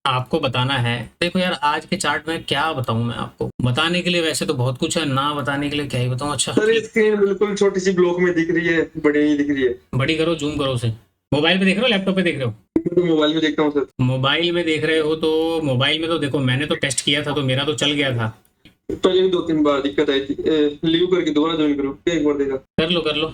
आपको बताना है। देखो यार, आज के चार्ट में क्या बताऊं मैं आपको, बताने के लिए वैसे तो बहुत कुछ है, ना बताने के लिए क्या ही बताऊं। अच्छा सर ये स्क्रीन बिल्कुल छोटी सी ब्लॉक में दिख रही है, बड़ी नहीं दिख रही है। बड़ी करो, जूम करो उसे। मोबाइल पे देख रहे हो, लैपटॉप पे देख रहे हो? मैं तो मोबाइल में देखता हूँ सर। मोबाइल में देख रहे हो तो मोबाइल में तो देखो, मैंने तो टेस्ट किया था तो मेरा तो चल गया था। पहले भी 2-3 बार दिक्कत आई थी। लीव करके दोबारा ज्वाइन करूँ, एक बार देखा। कर लो कर लो।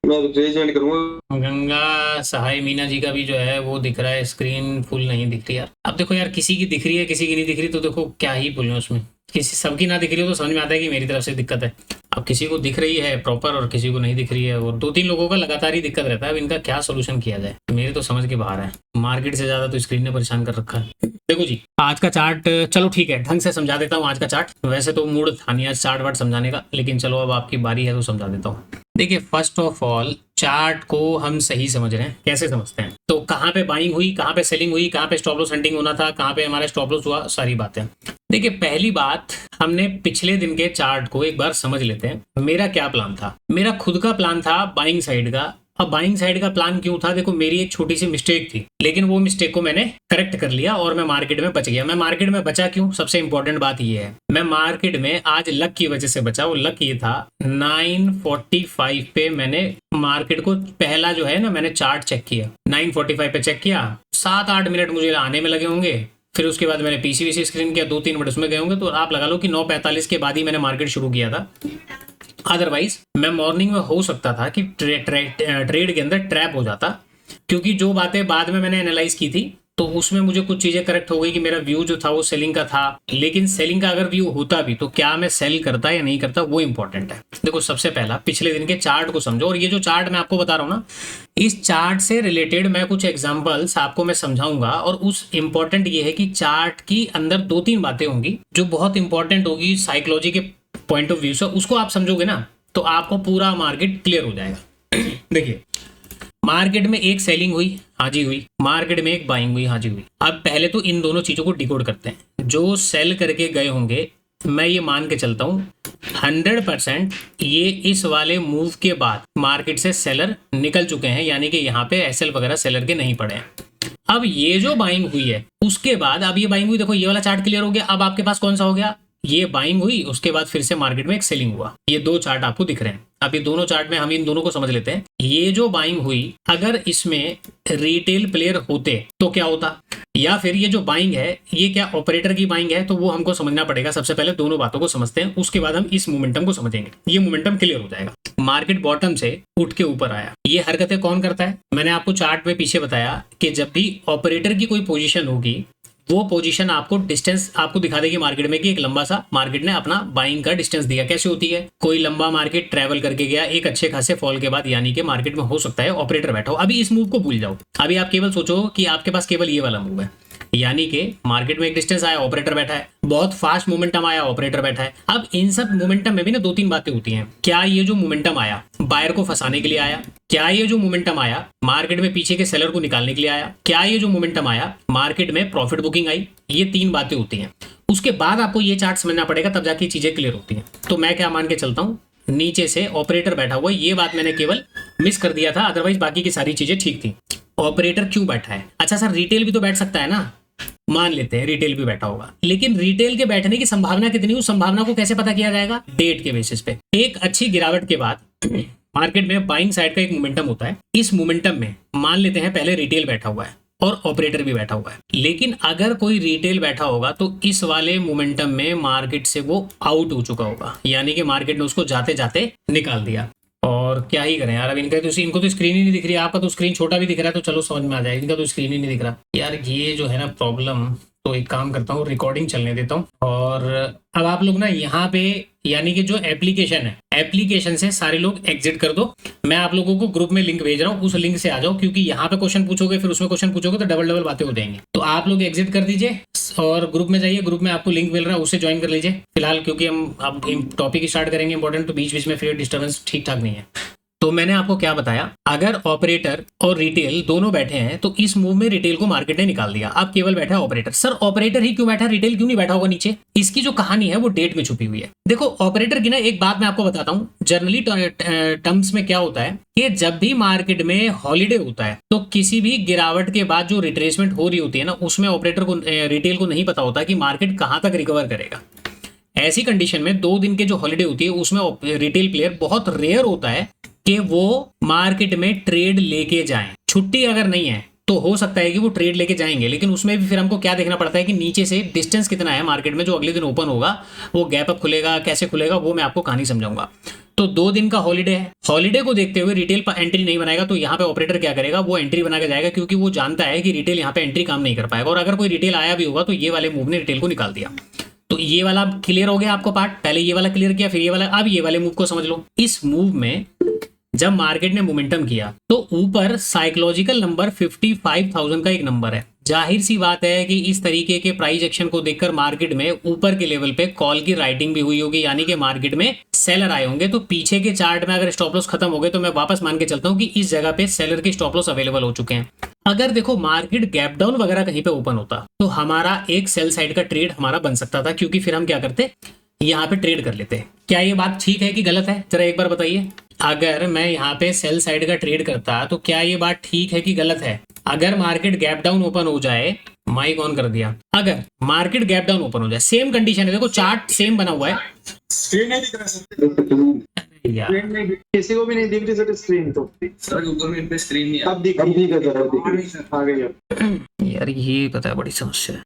मैं तो ज्वाइन करूंगा। गंगा सहाय मीना जी का भी जो है वो दिख रहा है, स्क्रीन फुल नहीं दिख रही यार। अब देखो यार, किसी की दिख रही है किसी की नहीं दिख रही, तो देखो क्या ही बोलूं उसमें। किसी सबकी ना दिख रही हो तो समझ में आता है कि मेरी तरफ से दिक्कत है। अब किसी को दिख रही है प्रॉपर और किसी को नहीं दिख रही है, और 2-3 लोगों का लगातार ही दिक्कत रहता है। अब इनका क्या सोल्यूशन किया जाए, मेरे तो समझ के बाहर है। मार्केट से ज्यादा तो स्क्रीन ने परेशान कर रखा है। देखो जी, आज का चार्ट चलो ठीक है, ढंग से समझा देता हूँ आज का चार्ट। वैसे तो मूड था नहीं आज चार्ट वार्ट समझाने का, लेकिन चलो अब आपकी बारी है तो समझा देता हूँ। देखिए, फर्स्ट ऑफ ऑल चार्ट को हम सही समझ रहे हैं। कैसे समझते हैं? तो कहाँ पे बाइंग हुई, कहाँ पे सेलिंग हुई, कहाँ पे स्टॉप लॉस हंटिंग होना था, कहाँ पे हमारा स्टॉप लॉस हुआ, सारी बातें। देखिए, पहली बात, हमने पिछले दिन के चार्ट को एक बार समझ लेते हैं। मेरा क्या प्लान था? मेरा खुद का प्लान था बाइंग साइड का। अब बाइंग साइड का प्लान क्यों था? देखो, मेरी एक छोटी सी मिस्टेक थी, लेकिन वो मिस्टेक को मैंने करेक्ट कर लिया और मैं मार्केट में बच गया। मैं मार्केट में बचा क्यों? सबसे इंपॉर्टेंट बात ये है, मैं मार्केट में आज लक की वजह से बचा। वो लक ये था, 945 पे मैंने मार्केट को पहला जो है ना, मैंने चार्ट चेक किया। 945 पे चेक किया, 7-8 मिनट मुझे आने में लगे होंगे। फिर उसके बाद मैंने पीसीबीसी स्क्रीन किया, 2-3 मिनट उसमें गए होंगे। तो आप लगा लो कि 9:45 के बाद ही मैंने मार्केट शुरू किया था। अदरवाइज मैं मॉर्निंग में हो सकता था कि ट्रेड के अंदर ट्रैप हो जाता, क्योंकि जो बातें बाद में मैंने एनालाइज की थी तो उसमें मुझे कुछ चीजें करेक्ट हो गई कि मेरा व्यू जो था वो सेलिंग का था। लेकिन सेलिंग का अगर व्यू होता भी तो क्या मैं सेल करता या नहीं करता, वो इंपॉर्टेंट है। देखो, सबसे पहला पिछले दिन के चार्ट को समझो, और ये जो चार्ट मैं आपको बता रहा हूँ ना, इस चार्ट से रिलेटेड मैं कुछ एग्जांपल्स आपको मैं समझाऊंगा। और उस इंपॉर्टेंट ये है कि चार्ट की अंदर 2-3 बातें होंगी जो बहुत इंपॉर्टेंट होगी साइकोलॉजी के पॉइंट ऑफ व्यू से। उसको आप समझोगे ना तो आपको पूरा मार्केट क्लियर हो जाएगा। देखिए, मार्केट में एक सेलिंग हुई, हाजी हुई। मार्केट में एक बाइंग हुई, हाजी हुई। अब पहले तो इन दोनों चीजों को डिकोड करते हैं। जो सेल करके गए होंगे, मैं ये मान के चलता हूं 100% ये इस वाले मूव के बाद मार्केट से सेलर निकल चुके हैं, यानी कि यहाँ पे एसएल वगैरह सेलर के नहीं पड़े हैं। अब ये जो बाइंग हुई है उसके बाद, अब ये बाइंग हुई, देखो ये वाला चार्ट क्लियर हो गया। अब आपके पास कौन सा हो गया? ये बाइंग हुई, उसके बाद फिर से मार्केट में एक सेलिंग हुआ। ये 2 चार्ट आपको दिख रहे हैं। अब ये दोनों चार्ट में हम इन दोनों को समझ लेते हैं। ये जो बाइंग हुई, अगर इसमें रिटेल प्लेयर होते तो क्या होता, या फिर ये जो बाइंग है ये क्या ऑपरेटर की बाइंग है, तो वो हमको समझना पड़ेगा। सबसे पहले दोनों बातों को समझते हैं, उसके बाद हम इस मोमेंटम को समझेंगे। ये मोमेंटम क्लियर हो जाएगा। मार्केट बॉटम से उठ के ऊपर आया। ये हरकतें कौन करता है? मैंने आपको चार्ट में पीछे बताया कि जब भी ऑपरेटर की कोई पोजीशन होगी, वो पोजीशन आपको डिस्टेंस आपको दिखा देगी मार्केट में कि एक लंबा सा मार्केट ने अपना बाइंग का डिस्टेंस दिया। कैसे होती है? कोई लंबा मार्केट ट्रेवल करके गया एक अच्छे खासे फॉल के बाद, यानी कि मार्केट में हो सकता है ऑपरेटर बैठा हो। अभी इस मूव को भूल जाओ, अभी आप केवल सोचो कि आपके पास केवल ये वाला मूव है, यानी कि मार्केट में एक डिस्टेंस आया, ऑपरेटर बैठा है, बहुत फास्ट मोमेंटम आया, ऑपरेटर बैठा है। अब इन सब मोमेंटम में भी ना 2-3 बातें होती हैं। क्या ये जो मोमेंटम आया बायर को फंसाने के लिए आया? क्या ये जो मोमेंटम आया मार्केट में पीछे के सेलर को निकालने के लिए आया? क्या ये जो मोमेंटम आया मार्केट में प्रॉफिट बुकिंग आई? ये 3 बातें होती हैं। उसके बाद आपको ये चार्ट समझना पड़ेगा, तब जाके चीजें क्लियर होती हैं। तो मैं क्या मान के चलता हूँ, नीचे से ऑपरेटर बैठा हुआ, ये बात मैंने केवल मिस कर दिया था, अदरवाइज बाकी की सारी चीजें ठीक थी। ऑपरेटर क्यों बैठा है? अच्छा सर, रिटेल भी तो बैठ सकता है ना। मान लेते हैं रिटेल भी बैठा होगा, लेकिन रिटेल के बैठने की संभावना कितनी? उस संभावना को कैसे पता किया जाएगा? डेट के बेसिस पे। एक अच्छी गिरावट के बाद मार्केट में बाइंग साइड का एक मोमेंटम होता है। इस मोमेंटम में मान लेते हैं पहले रिटेल बैठा हुआ है और ऑपरेटर भी बैठा हुआ है, लेकिन अगर कोई रिटेल बैठा होगा तो इस वाले मोमेंटम में मार्केट से वो आउट हो चुका होगा, यानी कि मार्केट ने उसको जाते जाते निकाल दिया। और क्या ही करें यार, अब इनको तो स्क्रीन ही नहीं दिख रही। आपका तो स्क्रीन छोटा भी दिख रहा है तो चलो समझ में आ जाएगा, इनका तो स्क्रीन ही नहीं दिख रहा यार। ये जो है ना प्रॉब्लम, तो एक काम करता हूँ, रिकॉर्डिंग चलने देता हूँ। और अब आप लोग ना यहाँ पे, यानी कि जो एप्लीकेशन है, एप्लीकेशन से सारे लोग एग्जिट कर दो। मैं आप लोगों को ग्रुप में लिंक भेज रहा हूँ, उस लिंक से आ जाओ, क्योंकि यहाँ पे क्वेश्चन पूछोगे फिर उसमें क्वेश्चन पूछोगे तो डबल डबल बातें हो जाएंगी। तो आप लोग एग्जिट कर दीजिए और ग्रुप में जाइए। ग्रुप में आपको लिंक मिल रहा है, उससे ज्वाइन कर लीजिए फिलहाल, क्योंकि हम अब टॉपिक स्टार्ट करेंगे इंपॉर्टेंट, तो बीच बीच में फिर डिस्टर्बेंस ठीक ठाक नहीं है। तो मैंने आपको क्या बताया, अगर ऑपरेटर और रिटेल दोनों बैठे हैं तो इस मूव में रिटेल को मार्केट ने निकाल दिया, अब केवल बैठा है ऑपरेटर। सर ऑपरेटर ही क्यों बैठा, रिटेल क्यों नहीं बैठा होगा नीचे? इसकी जो कहानी है वो डेट में छुपी हुई है। देखो ऑपरेटर की ना एक बात मैं आपको बताता हूं, जनरली टर्म्स में क्या होता है कि जब भी मार्केट में हॉलीडे होता है तो किसी भी गिरावट के बाद जो रिट्रेसमेंट हो रही होती है ना, उसमें ऑपरेटर को रिटेल को नहीं पता होता कि मार्केट कहां तक रिकवर करेगा। ऐसी कंडीशन में 2 दिन के जो हॉलीडे होती है उसमें रिटेल प्लेयर बहुत रेयर होता है कि वो मार्केट में ट्रेड लेके जाएं। छुट्टी अगर नहीं है तो हो सकता है कि वो ट्रेड लेके जाएंगे, लेकिन उसमें भी फिर हमको क्या देखना पड़ता है कि नीचे से डिस्टेंस कितना है मार्केट में जो अगले दिन ओपन होगा, वो गैप अप खुलेगा, कैसे खुलेगा वो मैं आपको कहानी समझाऊंगा। तो 2 दिन का हॉलीडे है, हॉलीडे को देखते हुए रिटेल पर एंट्री नहीं बनाएगा तो यहाँ पे ऑपरेटर क्या करेगा, वो एंट्री बना के जाएगा, क्योंकि वो जानता है कि रिटेल यहाँ पे एंट्री काम नहीं कर पाएगा। और अगर कोई रिटेल आया भी होगा तो ये वाले मूव ने रिटेल को निकाल दिया। तो ये वाला क्लियर हो गया आपको पार्ट, पहले ये वाला क्लियर किया, फिर ये वाला। अब ये वाले मूव को समझ लो। इस मूव में जब मार्केट ने मोमेंटम किया तो ऊपर साइकोलॉजिकल नंबर 55,000 का एक नंबर है। जाहिर सी बात है कि इस तरीके के प्राइस एक्शन को देखकर मार्केट में ऊपर के लेवल पे कॉल की राइटिंग भी हुई होगी, यानी कि मार्केट में सेलर आए होंगे। तो पीछे के चार्ट में अगर स्टॉप लॉस खत्म हो गए तो मैं वापस मान के चलता हूं कि इस जगह पे सेलर के स्टॉप लॉस अवेलेबल हो चुके हैं। अगर देखो मार्केट गैप डाउन वगैरह कहीं पे ओपन होता तो हमारा एक सेल साइड का ट्रेड हमारा बन सकता था, क्योंकि फिर हम क्या करते, यहाँ पे ट्रेड कर लेते। क्या ये बात ठीक है कि गलत है, जरा एक बार बताइए। अगर मैं यहाँ पे सेल साइड का ट्रेड करता तो क्या ये बात ठीक है कि गलत है? अगर मार्केट गैप डाउन ओपन हो जाए, माइक ऑन कर दिया, अगर मार्केट गैप डाउन ओपन हो जाए, सेम कंडीशन है, देखो चार्ट सेम बना हुआ है। स्क्रीन नहीं दिख रहा सर, यार स्क्रीन नहीं किसी को भी नहीं दिख रही सर स्क्रीन। तो सर ऊपर में पे स्क्रीन नहीं अब दिख रही है, आ गई अब। यार ये पता है बड़ी समस्या है।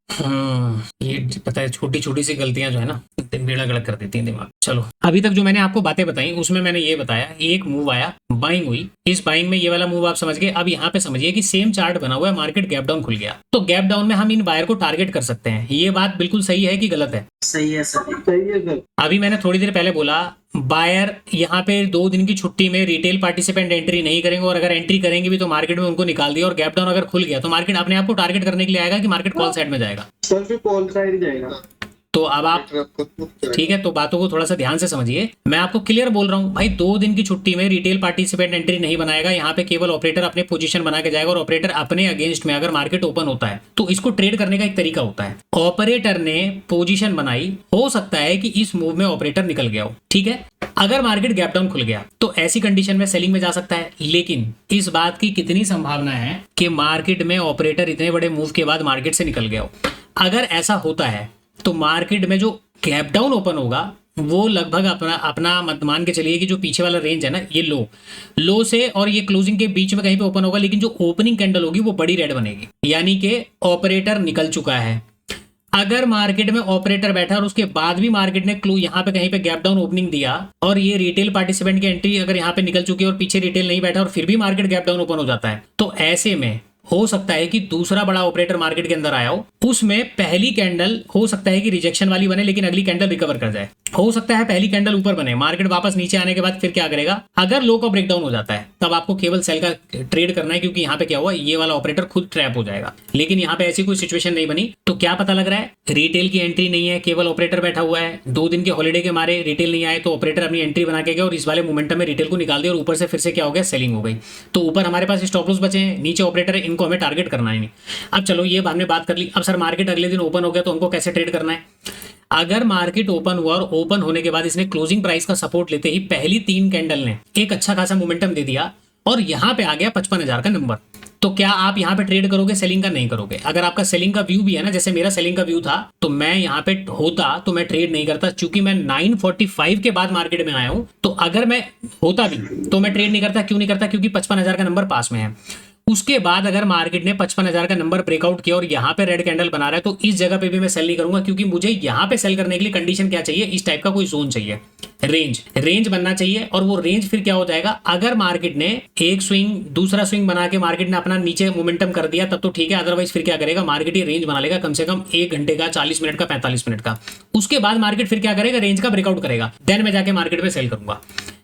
ये पता है छोटी छोटी सी गलतियां जो है ना बेड़ा गलत कर देती हैं दिमाग। चलो अभी तक जो मैंने आपको बातें बताई उसमें मैंने ये बताया, एक मूव आया, बाइंग हुई, इस बाइंग में ये वाला मूव आप समझ गए। अब यहाँ पे समझिए कि सेम चार्ट बना हुआ है, मार्केट गैप डाउन खुल गया, तो गैप डाउन में हम इन बायर को टारगेट कर सकते हैं। ये बात बिल्कुल सही है कि गलत है? सही है सर, सही है सर। अभी मैंने थोड़ी देर पहले बोला बायर यहाँ पे 2 दिन की छुट्टी में रिटेल पार्टिसिपेंट एंट्री नहीं करेंगे, और अगर एंट्री करेंगे भी तो मार्केट में उनको निकाल दिया। और गैप डाउन अगर खुल गया तो मार्केट अपने आप को टारगेट करने के लिए आएगा कि मार्केट कॉल साइड में जाएगा। सर फिर कॉल साइड जाएगा। तो अब आप ठीक है, तो बातों को थोड़ा सा ध्यान से समझिए। मैं आपको क्लियर बोल रहा हूं भाई, 2 दिन की छुट्टी में रिटेल पार्टिसिपेंट एंट्री नहीं बनाएगा, यहाँ पे केवल ऑपरेटर अपने पोजीशन बना के जाएगा। और ऑपरेटर अपने अगेंस्ट में अगर मार्केट ओपन होता है तो इसको ट्रेड करने का एक तरीका होता है। ऑपरेटर ने पोजीशन बनाई, हो सकता है कि इस मूव में ऑपरेटर निकल गया हो, ठीक है। अगर मार्केट गैप डाउन खुल गया तो ऐसी कंडीशन में सेलिंग में जा सकता है, लेकिन इस बात की कितनी संभावना है कि मार्केट में ऑपरेटर इतने बड़े मूव के बाद मार्केट से निकल गया हो। अगर ऐसा होता है तो मार्केट में जो गैप डाउन ओपन होगा वो लगभग अपना मत मान के चलिए कि जो पीछे वाला रेंज है ना, ये लो से और ये क्लोजिंग के बीच में कहीं पे ओपन होगा, लेकिन जो ओपनिंग कैंडल होगी वो बड़ी रेड बनेगी, यानी कि ऑपरेटर निकल चुका है। अगर मार्केट में ऑपरेटर बैठा और उसके बाद भी मार्केट ने यहाँ पे कहीं पे गैप डाउन ओपनिंग दिया और ये रिटेल पार्टिसिपेंट की एंट्री अगर यहाँ पे निकल चुकी है और पीछे रिटेल नहीं बैठा और फिर भी मार्केट गैप डाउन ओपन हो जाता है, तो ऐसे में हो सकता है कि दूसरा बड़ा ऑपरेटर मार्केट के अंदर आया हो, उसमें पहली कैंडल हो सकता है कि रिजेक्शन वाली बने, लेकिन अगली कैंडल रिकवर कर जाए। हो सकता है पहली कैंडल ऊपर बने, मार्केट वापस नीचे आने के बाद फिर क्या करेगा, अगर लो का ब्रेकडाउन हो जाता है तब आपको केवल सेल का ट्रेड करना है, क्योंकि यहाँ पे क्या हुआ, ये वाला ऑपरेटर खुद ट्रैप हो जाएगा। लेकिन यहाँ पे ऐसी कोई सिचुएशन नहीं बनी, तो क्या पता लग रहा है, रिटेल की एंट्री नहीं है, केवल ऑपरेटर बैठा हुआ है। 2 दिन के हॉलीडे के मारे रिटेल नहीं आए तो ऑपरेटर अपनी एंट्री बना के गया और इस वाले मोमेंटम में रिटेल को निकाल दिया और ऊपर से फिर से क्या हो गया, सेलिंग हो गई। तो ऊपर हमारे पास स्टॉप लॉस बचे हैं, नीचे ऑपरेटर है, इनको हमें टारगेट करना है नहीं। अब चलो ये हमने बात कर ली। अब सर मार्केट अगले दिन ओपन हो गया तो हमको कैसे ट्रेड करना है? अगर मार्केट ओपन हुआ और ओपन होने के बाद इसने क्लोजिंग प्राइस का सपोर्ट लेते ही पहली 3 कैंडल ने एक अच्छा खासा मोमेंटम दे दिया और यहाँ पे आ गया 55,000 का नंबर, तो क्या आप यहाँ पे ट्रेड करोगे, सेलिंग का? नहीं करोगे। अगर आपका सेलिंग का व्यू भी है ना, जैसे मेरा सेलिंग का व्यू था, तो मैं यहाँ पे होता तो मैं ट्रेड नहीं करता, क्योंकि मैं 945 के बाद मार्केट में आया हूं। तो अगर मैं होता भी तो मैं ट्रेड नहीं करता। क्यों नहीं करता? क्योंकि 55,000 का नंबर पास में है। उसके बाद अगर मार्केट ने 55,000 का नंबर ब्रेकआउट किया और यहाँ पे रेड कैंडल बना रहा है तो इस जगह पे भी मैं सेल नहीं करूंगा, क्योंकि मुझे यहाँ पे सेल करने के लिए कंडीशन क्या चाहिए, इस टाइप का कोई जोन चाहिए, रेंज बनना चाहिए। और वो रेंज फिर क्या हो जाएगा, अगर मार्केट ने एक स्विंग दूसरा स्विंग बना के मार्केट ने अपना नीचे मोमेंटम कर दिया तब तो ठीक है, अदरवाइज फिर क्या करेगा, मार्केट ये रेंज बना लेगा कम से कम 1 घंटे का, 40 मिनट का, 45 मिनट का। उसके बाद मार्केट फिर क्या करेगा, रेंज का ब्रेकआउट करेगा, देन मैं जाके मार्केट में सेल करूंगा।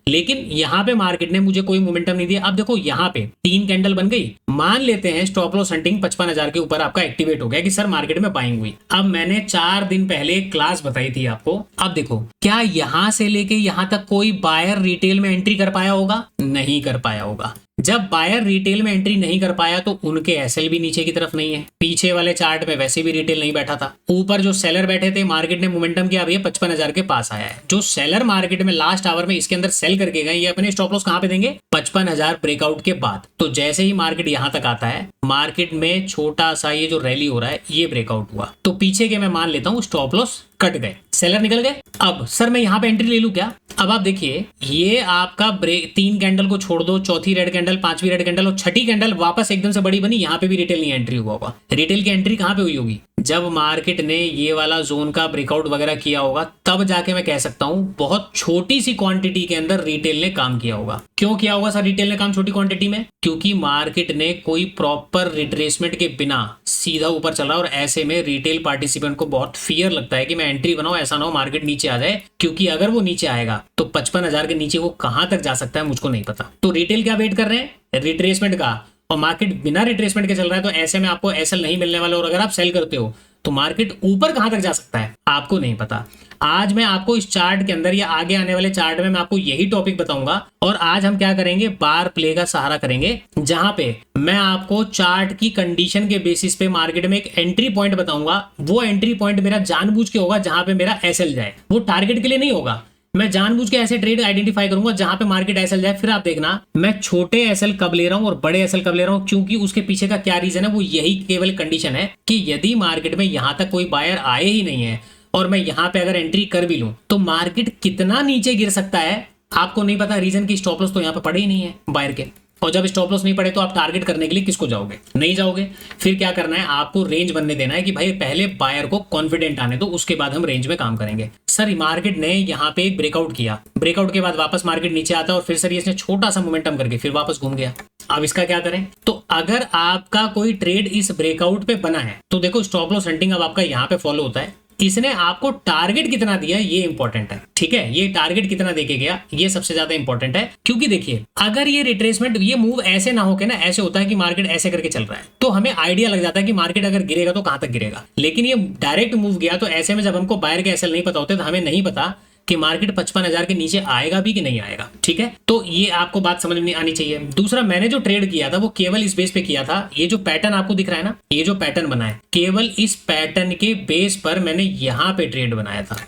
लेकिन यहाँ पे मार्केट ने मुझे कोई मोमेंटम नहीं दिया। अब देखो यहाँ पे 3 कैंडल बन गई, मान लेते हैं स्टॉप लॉस हंटिंग 55,000 के ऊपर आपका एक्टिवेट हो गया कि सर मार्केट में बाइंग हुई। अब मैंने 4 दिन पहले क्लास बताई थी आपको, अब देखो क्या यहाँ से लेके यहाँ तक कोई बायर रिटेल में एंट्री कर पाया होगा? नहीं कर पाया होगा। जब बायर रिटेल में एंट्री नहीं कर पाया तो उनके एसएल भी नीचे की तरफ नहीं है, पीछे वाले चार्ट में वैसे भी रिटेल नहीं बैठा था, ऊपर जो सेलर बैठे थे मार्केट ने मोमेंटम किया, अभी 55,000 के पास आया है। जो सेलर मार्केट में लास्ट आवर में इसके अंदर सेल करके गए, ये अपने स्टॉप लॉस कहां पे देंगे? 55,000 ब्रेकआउट के बाद। तो जैसे ही मार्केट यहां तक आता है, मार्केट में छोटा सा ये जो रैली हो रहा है ये ब्रेकआउट हुआ, तो पीछे के मैं मान लेता हूं स्टॉप लॉस कट गए, सेलर निकल गए। अब सर मैं यहाँ पे एंट्री ले लूं क्या? अब आप देखिए ये आपका 3 कैंडल को छोड़ दो, चौथी रेड कैंडल, 5वीं रेड कैंडल और 6ठी कैंडल वापस एकदम से बड़ी बनी, यहाँ पे भी रिटेल नहीं एंट्री हुआ होगा। रिटेल की एंट्री कहाँ पे हुई होगी? जब मार्केट ने ये वाला जोन का ब्रेकआउट वगैरह किया होगा, तब जाके मैं कह सकता हूं बहुत छोटी सी क्वांटिटी के अंदर रिटेल ने काम किया होगा। क्यों किया होगा सर रिटेल ने काम छोटी क्वांटिटी में? क्योंकि मार्केट ने कोई प्रॉपर रिट्रेसमेंट के बिना सीधा ऊपर चल रहा है और ऐसे में रिटेल पार्टिसिपेंट को बहुत फियर लगता है कि मैं एंट्री बनाऊं, ऐसा ना हो मार्केट नीचे आ जाए, क्योंकि अगर वो नीचे आएगा तो 55,000 के नीचे वो कहां तक जा सकता है मुझको नहीं पता। तो रिटेल क्या वेट कर रहे हैं? रिट्रेसमेंट का, और मार्केट बिना रिट्रेसमेंट के चल रहा है, तो ऐसे में आपको एसएल नहीं मिलने वाला, और अगर आप सेल करते हो तो मार्केट ऊपर कहां तक जा सकता है आपको नहीं पता। आज मैं आपको इस चार्ट के अंदर या आगे आने वाले चार्ट में मैं आपको यही टॉपिक बताऊंगा, और आज हम क्या करेंगे? बार प्ले का सहारा करेंगे, जहां पे मैं आपको चार्ट की कंडीशन के बेसिस पे मार्केट में एक एंट्री पॉइंट बताऊंगा। वो एंट्री पॉइंट मेरा जानबूझ के होगा जहां पे मेरा एसएल जाए, वो टारगेट के लिए नहीं होगा। मैं जानबूझ के ऐसे ट्रेड आइडेंटिफाई करूंगा जहां पे मार्केट एसएल जाए। फिर आप देखना मैं छोटे एसएल कब ले रहा हूं और बड़े एसएल कब ले रहा हूं, क्योंकि उसके पीछे का क्या रीजन है, वो यही केवल कंडीशन है कि यदि मार्केट में यहां तक कोई बायर आए ही नहीं है और मैं यहां पे अगर एंट्री कर भी लूं तो मार्केट कितना नीचे गिर सकता है आपको नहीं पता। रीजन की स्टॉप लॉस तो यहां पे पड़े ही नहीं है बायर के, और जब स्टॉप लॉस नहीं पड़े तो आप टारगेट करने के लिए किसको जाओगे? नहीं जाओगे। फिर क्या करना है? आपको रेंज बनने देना है कि भाई पहले बायर को कॉन्फिडेंट आने दो, उसके बाद हम रेंज में काम करेंगे। सर मार्केट ने यहाँ पे एक ब्रेकआउट किया, ब्रेकआउट के बाद वापस मार्केट नीचे आता है और फिर सर इसने छोटा सा मोमेंटम करके फिर वापस घूम गया। अब इसका क्या करें? तो अगर आपका कोई ट्रेड इस ब्रेकआउट पे बना है तो देखो स्टॉप लॉस हंटिंग अब आपका यहाँ पे फॉलो होता है। इसने आपको टारगेट कितना दिया ये इंपॉर्टेंट है, ठीक है? ये टारगेट कितना देके गया ये सबसे ज्यादा इंपॉर्टेंट है, क्योंकि देखिए अगर ये रिट्रेसमेंट ये मूव ऐसे ना होके ना, ऐसे होता है कि मार्केट ऐसे करके चल रहा है तो हमें आइडिया लग जाता है कि मार्केट अगर गिरेगा तो कहां तक गिरेगा, लेकिन ये डायरेक्ट मूव गया। तो ऐसे में जब हमको बायर के एसएल नहीं पता होते तो हमें नहीं पता कि मार्केट 55,000 के नीचे आएगा भी कि नहीं आएगा, ठीक है? तो ये आपको बात समझ में आनी चाहिए। दूसरा, मैंने जो ट्रेड किया था वो केवल इस बेस पे किया था, ये जो पैटर्न आपको दिख रहा है ना, ये जो पैटर्न बना है, केवल इस पैटर्न के बेस पर मैंने यहाँ पे ट्रेड बनाया था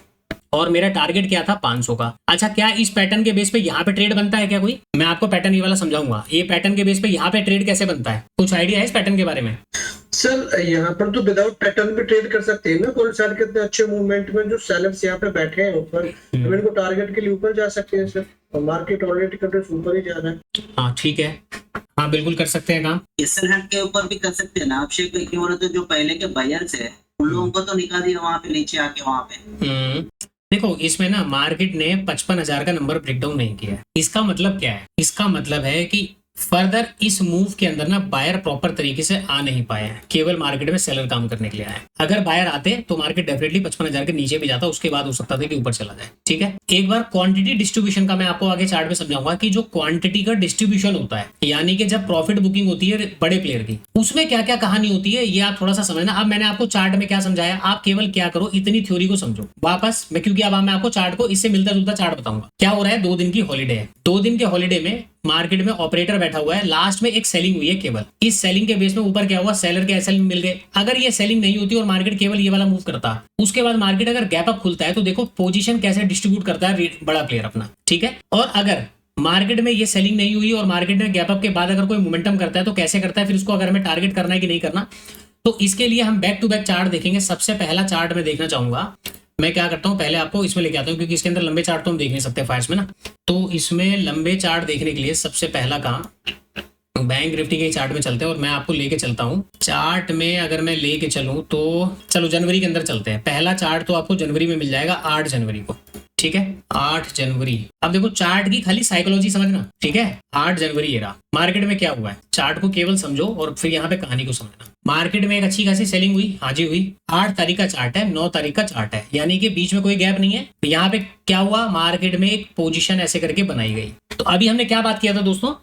और मेरा टारगेट क्या था? 500 का। अच्छा, क्या इस पैटर्न के बेस पे यहाँ पे ट्रेड बनता है क्या कोई? मैं आपको पैटर्न ये वाला समझाऊंगा। ये पैटर्न के बेस पे यहाँ पे ट्रेड कैसे बनता है, कुछ आइडिया है इस पैटर्न के बारे में? सर यहाँ पर तो विदाउट पैटर्न भी ट्रेड कर सकते हैं ना। गोल्ड साइड के इतने अच्छे मूवमेंट में जो सेलर्स यहाँ पे बैठे हैं ऊपर, हम इनको टारगेट के लिए ऊपर जा सकते हैं सर, और मार्केट ऑलरेडी कंट्रोल ऊपर ही जा रहा है। हाँ ठीक है, हाँ बिल्कुल कर सकते हैं काम। एसएल हैंड के ऊपर भी कर सकते हैं ना आप शेख, क्यों बोले तो जो पहले के बायर्स है उन लोगों को तो निकाल दिया वहां पे नीचे आके वहां पे। देखो इसमें ना मार्केट ने 55,000 का नंबर ब्रेकडाउन नहीं किया है। इसका मतलब क्या है? इसका मतलब है कि फर्दर इस मूव के अंदर ना बायर प्रॉपर तरीके से आ नहीं पाए हैं, केवल मार्केट में सेलर काम करने के लिए आए। अगर बायर आते तो मार्केट डेफिनेटली 55,000 के नीचे भी जाता, उसके बाद हो सकता था कि ऊपर चला जाए, ठीक है? एक बार क्वांटिटी डिस्ट्रीब्यूशन का मैं आपको आगे चार्ट में समझाऊंगा कि जो क्वांटिटी का डिस्ट्रीब्यूशन होता है, यानी कि जब प्रॉफिट बुकिंग होती है बड़े प्लेयर की, उसमें क्या क्या कहानी होती है ये आप थोड़ा सा समझना। अब मैंने आपको चार्ट में क्या समझाया, आप केवल क्या करो, इतनी थ्योरी को समझो वापस मैं, क्योंकि अब मैं आपको चार्ट को इससे मिलता जुलता चार्ट बताऊंगा। क्या हो रहा है? 2 दिन की हॉलीडे है। 2 दिन के हॉलीडे में मार्केट में ऑपरेटर बैठा हुआ है, लास्ट में एक सेलिंग हुई है केवल। इस सेलिंग के बेस में ऊपर क्या हुआ? सेलर के एसएल मिल गए। अगर ये सेलिंग नहीं होती और मार्केट केवल ये वाला मूव करता, उसके बाद मार्केट अगर गैप अप खुलता है तो देखो पोजीशन कैसे डिस्ट्रीब्यूट करता है बड़ा प्लेयर अपना, ठीक है? और अगर मार्केट में ये सेलिंग नहीं हुई और मार्केट में गैप अप के बाद अगर कोई मोमेंटम करता है तो कैसे करता है, फिर उसको अगर हमें टारगेट करना है कि नहीं करना, तो इसके लिए हम बैक टू बैक चार्ट देखेंगे। सबसे पहला चार्ट में देखना चाहूंगा, मैं क्या करता हूं पहले आपको इसमें लेके आता हूं, क्योंकि इसके अंदर लंबे चार्ट तो हम देख नहीं सकते फायर्स में ना। तो इसमें लंबे चार्ट देखने के लिए सबसे पहला काम बैंक निफ्टी के चार्ट में चलते हैं और मैं आपको लेके चलता हूं चार्ट में। अगर मैं लेके चलूं तो चलो जनवरी के अंदर चलते हैं। पहला चार्ट तो आपको जनवरी में मिल जाएगा 8 जनवरी को, ठीक है 8 जनवरी। अब देखो चार्ट की खाली साइकोलॉजी समझना, ठीक है 8 जनवरी ये रहा, मार्केट में क्या हुआ है, चार्ट को केवल समझो और फिर यहाँ पे कहानी को समझना। मार्केट में एक अच्छी खासी सेलिंग हुई, हाँ जी हुई। 8 तारीख का चार्ट है, 9 तारीख का चार्ट है, यानी कि बीच में कोई गैप नहीं है। तो यहाँ पे क्या हुआ, मार्केट में एक पोजीशन ऐसे करके बनाई गई। तो अभी हमने क्या बात किया था दोस्तों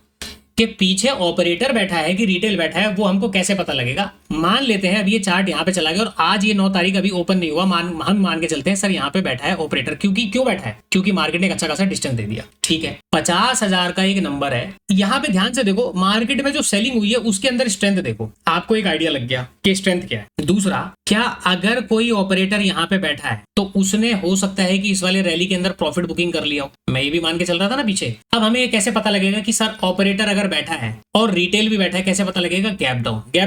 कि पीछे ऑपरेटर बैठा है कि रिटेल बैठा है, वो हमको कैसे पता लगेगा। मान लेते हैं अभी ये चार्ट यहाँ पे चला गया और आज ये 9 तारीख अभी ओपन नहीं हुआ, हम मान के चलते हैं सर यहाँ पे बैठा है ऑपरेटर, क्यों बैठा है, क्योंकि मार्केट ने एक अच्छा खासा डिस्टेंस दे दिया, ठीक है 50,000 का एक नंबर है। यहाँ पे ध्यान से देखो मार्केट में जो सेलिंग हुई है उसके अंदर स्ट्रेंथ देखो, आपको एक आइडिया लग गया कि स्ट्रेंथ क्या है। दूसरा, क्या अगर कोई ऑपरेटर यहाँ पे बैठा है तो उसने हो सकता है कि इस वाले रैली के अंदर प्रॉफिट बुकिंग कर लिया हो, मैं ये भी मान के चल रहा था ना पीछे। अब हमें कैसे पता लगेगा कि सर ऑपरेटर अगर बैठा है और रिटेल भी बैठा है, कैसे पता लगेगा, गैप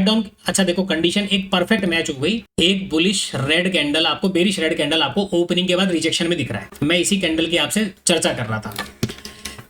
डाउन। अच्छा देखो कंडीशन एक परफेक्ट मैच हो गई, एक बुलिश रेड कैंडल आपको, बेरिश रेड कैंडल आपको ओपनिंग के बाद रिजेक्शन में दिख रहा है। मैं इसी कैंडल की आपसे चर्चा कर रहा था।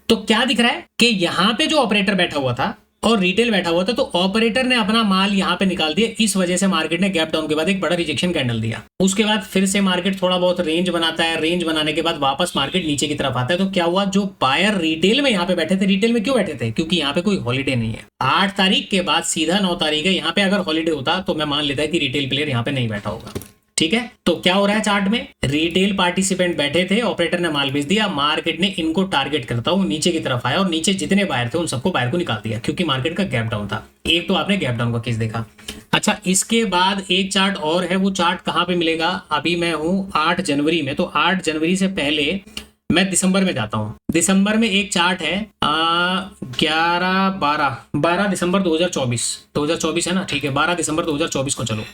तो क्या दिख रहा है कि यहाँ पे जो ऑपरेटर बैठा हुआ था और रिटेल बैठा हुआ था, तो ऑपरेटर ने अपना माल यहाँ पे निकाल दिया, इस वजह से मार्केट ने गैप डाउन के बाद एक बड़ा रिजेक्शन कैंडल दिया। उसके बाद फिर से मार्केट थोड़ा बहुत रेंज बनाता है, रेंज बनाने के बाद वापस मार्केट नीचे की तरफ आता है। तो क्या हुआ, जो बायर रिटेल में यहाँ पे बैठे थे, रिटेल में क्यों बैठे थे, क्योंकि यहाँ पे कोई हॉलीडे नहीं है। 8 तारीख के बाद सीधा 9 तारीख है, यहाँ पे अगर हॉलीडे होता तो मैं मान लेता है कि रिटेल प्लेयर यहाँ पे नहीं बैठा होगा, ठीक है। तो क्या हो रहा है चार्ट में, रिटेल पार्टिसिपेंट बैठे थे, ऑपरेटर ने माल बेच दिया, मार्केट ने इनको टारगेट करता हूं नीचे की तरफ आया और नीचे जितने बायर थे उन सबको बायर को निकाल दिया, क्योंकि मार्केट का गैप डाउन था। एक तो आपने गैप डाउन का केस देखा। अच्छा इसके बाद एक चार्ट और है, वो चार्ट कहां पे मिलेगा, अभी मैं हूं 8 जनवरी में, तो 8 जनवरी से पहले मैं दिसंबर में जाता हूं। दिसंबर में एक चार्ट है 12 दिसंबर 2024 है ना, ठीक है 12 दिसंबर 2024 को चलो।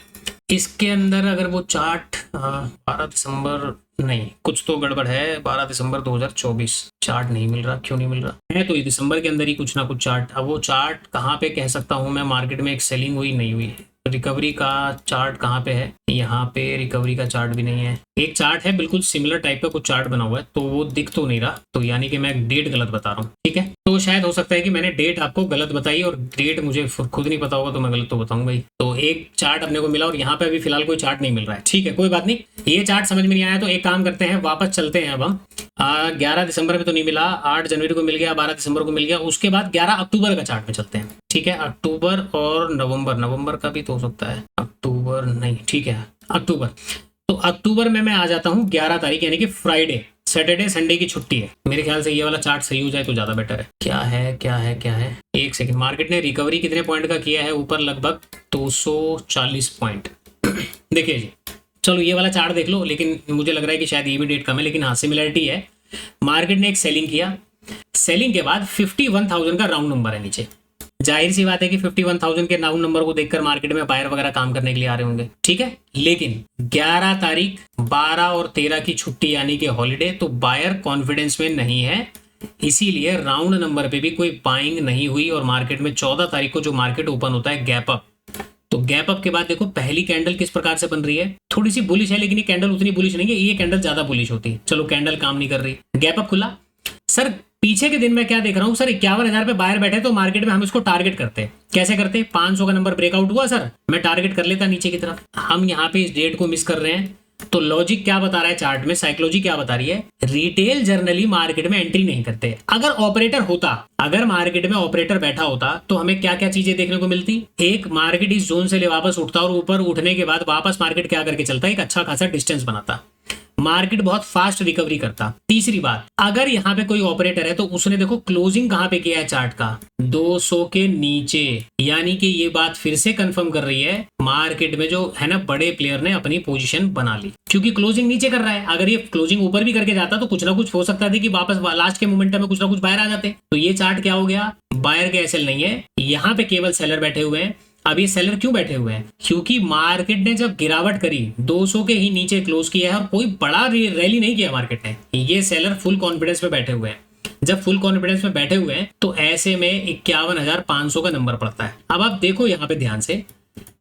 इसके अंदर अगर वो चार्ट 12 दिसंबर नहीं, कुछ तो गड़बड़ है, 12 दिसंबर 2024 चार्ट नहीं मिल रहा, क्यों नहीं मिल रहा है, तो ये दिसंबर के अंदर ही कुछ ना कुछ चार्ट। अब वो चार्ट कहाँ पे कह सकता हूँ मैं, मार्केट में एक सेलिंग हुई नहीं हुई, रिकवरी का चार्ट कहाँ पे है, यहाँ पे रिकवरी का चार्ट भी नहीं है। एक चार्ट है बिल्कुल सिमिलर टाइप का कुछ चार्ट बना हुआ है, तो वो दिख तो नहीं रहा, तो यानी कि मैं डेट गलत बता रहा हूँ, ठीक है। तो शायद हो सकता है कि मैंने डेट आपको गलत बताई और डेट मुझे खुद नहीं पता होगा, तो मैं गलत तो बताऊंगा ही। तो एक चार्ट अपने को मिला और यहाँ पे अभी फिलहाल कोई चार्ट नहीं मिल रहा है, ठीक है कोई बात नहीं। ये चार्ट समझ में नहीं आया तो एक काम करते हैं, वापस चलते हैं। अब हम 11 दिसंबर में तो नहीं मिला, 8 जनवरी को मिल गया, 12 दिसंबर को मिल गया, उसके बाद 11 अक्टूबर का चार्ट में चलते हैं, ठीक है। अक्टूबर और नवंबर का भी तो हो सकता है, अक्टूबर नहीं, ठीक है अक्टूबर। तो अक्टूबर में मैं आ जाता हूँ 11 तारीख, यानी कि फ्राइडे, सैटरडे संडे की छुट्टी है। मेरे ख्याल से ये वाला चार्ट सही हो जाए तो ज्यादा बेटर है। क्या है एक सेकंड, मार्केट ने रिकवरी कितने पॉइंट का किया है, ऊपर लगभग 240 पॉइंट देखिए जी, चलो ये वाला चार्ट देख लो, लेकिन मुझे लग रहा है कि शायद ये भी डेट कम है, लेकिन हाँ सिमिलरिटी है। मार्केट ने एक सेलिंग किया, सेलिंग के बाद 51,000 का राउंड नंबर है नीचे, जाहिर सी बात है कि 51,000 के राउंड नंबर को देखकर मार्केट में बायर वगैरह काम करने के लिए आ रहे होंगे, ठीक है। लेकिन 11 तारीख 12 और 13 की छुट्टी यानी कि हॉलीडे, तो बायर कॉन्फिडेंस में नहीं है, इसीलिए राउंड नंबर पे भी कोई बाइंग नहीं हुई और मार्केट में 14 तारीख को जो मार्केट ओपन होता है गैप अप, तो गैप अप के बाद देखो पहली कैंडल किस प्रकार से बन रही है, थोड़ी सी बुलिश है, लेकिन ये कैंडल उतनी बुलिश नहीं है, ये कैंडल ज्यादा बुलिश होती है। चलो कैंडल काम नहीं कर रही, गैप अप खुला। सर पीछे के दिन में क्या देख रहा हूँ, सर 51,000 पे बायर बैठे, तो मार्केट में हम इसको टारगेट करते हैं, कैसे करते, 500 का नंबर ब्रेकआउट हुआ सर, मैं टारगेट कर लेता नीचे की तरफ। हम यहाँ पे इस डेट को मिस कर रहे हैं, तो लॉजिक क्या बता रहा है चार्ट में, साइकोलॉजी क्या बता रही है, रिटेल जर्नली मार्केट में एंट्री नहीं करते। अगर ऑपरेटर होता, अगर मार्केट में ऑपरेटर बैठा होता तो हमें क्या क्या चीजें देखने को मिलती, एक मार्केट इस जोन से ले वापस उठता और ऊपर उठने के बाद वापस मार्केट क्या करके चलता, एक अच्छा खासा डिस्टेंस बनाता, मार्केट बहुत फास्ट रिकवरी करता। तीसरी बात, अगर यहाँ पे कोई ऑपरेटर है तो उसने देखो क्लोजिंग कहाँ पे किया है चार्ट का, 200 के नीचे, यानी कि ये बात फिर से कंफर्म कर रही है मार्केट में जो है ना बड़े प्लेयर ने अपनी पोजीशन बना ली, क्योंकि क्लोजिंग नीचे कर रहा है। अगर ये क्लोजिंग ऊपर भी करके जाता तो कुछ ना कुछ हो सकता था कि वापस लास्ट के मोमेंटम में कुछ ना कुछ बायर आ जाते। तो ये चार्ट क्या हो गया, बायर के एसएल नहीं है, यहाँ पे केवल सेलर बैठे हुए हैं। अब ये सेलर क्यों बैठे हुए हैं, क्योंकि मार्केट ने जब गिरावट करी 200 के ही नीचे क्लोज किया है और कोई बड़ा रैली नहीं किया मार्केट ने, ये सेलर फुल कॉन्फिडेंस में बैठे हुए हैं। जब फुल कॉन्फिडेंस में बैठे हुए हैं तो ऐसे में 51,500 का नंबर पड़ता है। अब आप देखो यहाँ पे ध्यान से,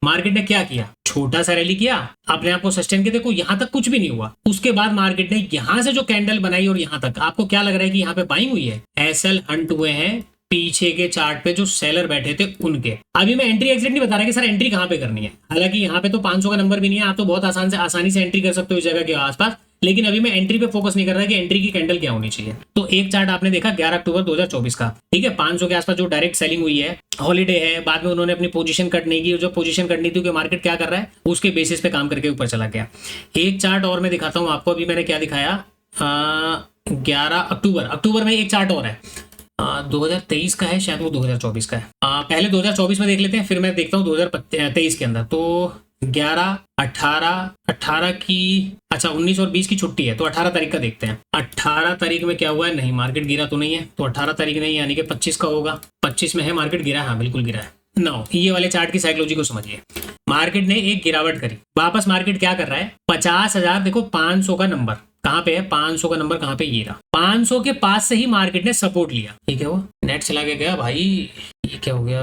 मार्केट ने क्या किया, छोटा सा रैली किया, अपने आप को सस्टेन के देखो यहाँ तक कुछ भी नहीं हुआ। उसके बाद मार्केट ने यहाँ से जो कैंडल बनाई और यहाँ तक, आपको क्या लग रहा है कि यहाँ पे बाइंग हुई है, एसएल हंट हुए हैं पीछे के चार्ट पे जो सेलर बैठे थे उनके। अभी मैं एंट्री एग्जिट नहीं बता रहा कि सर एंट्री कहाँ पे करनी है, हालांकि यहाँ पे तो 500 का नंबर भी नहीं है, आप तो बहुत आसानी से एंट्री कर सकते हो इस जगह के आसपास, लेकिन अभी मैं एंट्री पे फोकस नहीं कर रहा कि एंट्री की कैंडल क्या होनी चाहिए। तो एक चार्ट आपने देखा 11 अक्टूबर 2024 का, ठीक है, 500 के आसपास जो डायरेक्ट सेलिंग हुई है, हॉलीडे है, बाद में उन्होंने अपनी पोजीशन करने की, जो पोजीशन करनी थी कि मार्केट क्या कर रहा है उसके बेसिस पे काम करके ऊपर चला गया। एक चार्ट और मैं दिखाता हूँ आपको, अभी मैंने क्या दिखाया 11 अक्टूबर में एक चार्ट और है 2023 का है शायद, वो 2024 का है। पहले 2024 में देख लेते हैं, फिर मैं देखता हूँ 2023 के अंदर। तो 11, 18 की, अच्छा 19 और 20 की छुट्टी है, तो 18 तारीख का देखते हैं। 18 तारीख में क्या हुआ है, नहीं मार्केट गिरा तो नहीं है, तो 18 तारीख नहीं, यानी कि 25 का होगा। 25 में है मार्केट गिरा, हाँ बिल्कुल गिरा है। नो, ये वाले चार्ट की साइकोलॉजी को समझिए। मार्केट ने एक गिरावट करी, वापस मार्केट क्या कर रहा है, 50,000, देखो 500 का नंबर कहाँ पे है, 500 का नंबर कहाँ पे, ये रहा। 500 के पास से ही मार्केट ने सपोर्ट लिया। ठीक है, वो नेट चला गया भाई, ये क्या हो गया,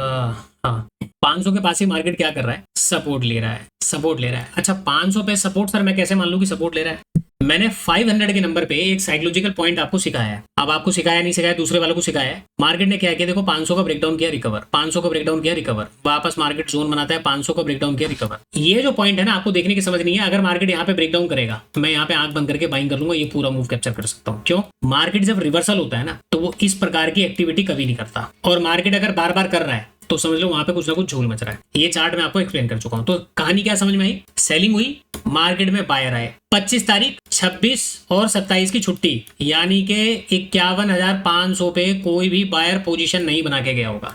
हाँ 500 के पास ही मार्केट क्या कर रहा है, सपोर्ट ले रहा है। अच्छा 500 पे सपोर्ट, सर मैं कैसे मान लूं कि सपोर्ट ले रहा है? मैंने 500 के नंबर पे एक साइकोलॉजिकल पॉइंट आपको सिखाया है। अब आपको सिखाया नहीं सिखाया, दूसरे वालों को सिखाया है। मार्केट ने क्या किया, देखो 500 का ब्रेकडाउन किया, रिकवर, 500 का ब्रेकडाउन किया, रिकवर, वापस मार्केट जोन बनाता है, 500 का ब्रेकडाउन किया, रिकवर। ये जो पॉइंट है ना, आपको देखने की समझ नहीं है। अगर मार्केट यहाँ पे ब्रेकडाउन करेगा तो मैं यहाँ पे आंख बंद करके बाइंग कर लूंगा, ये पूरा मूव कैप्चर कर सकता हूँ। क्यों? मार्केट जब रिवर्सल होता है ना, तो वो इस प्रकार की एक्टिविटी कभी नहीं करता, और मार्केट अगर बार बार कर रहा है तो समझ लो वहां पे कुछ ना कुछ झोल मच रहा है। ये चार्ट मैं आपको एक्सप्लेन कर चुका हूं। तो कहानी क्या समझ में आई, सेलिंग हुई, मार्केट में बायर आए, 25 तारीख, 26 और 27 की छुट्टी, यानी कि 51,500 पे कोई भी बायर पोजीशन नहीं बना के गया होगा।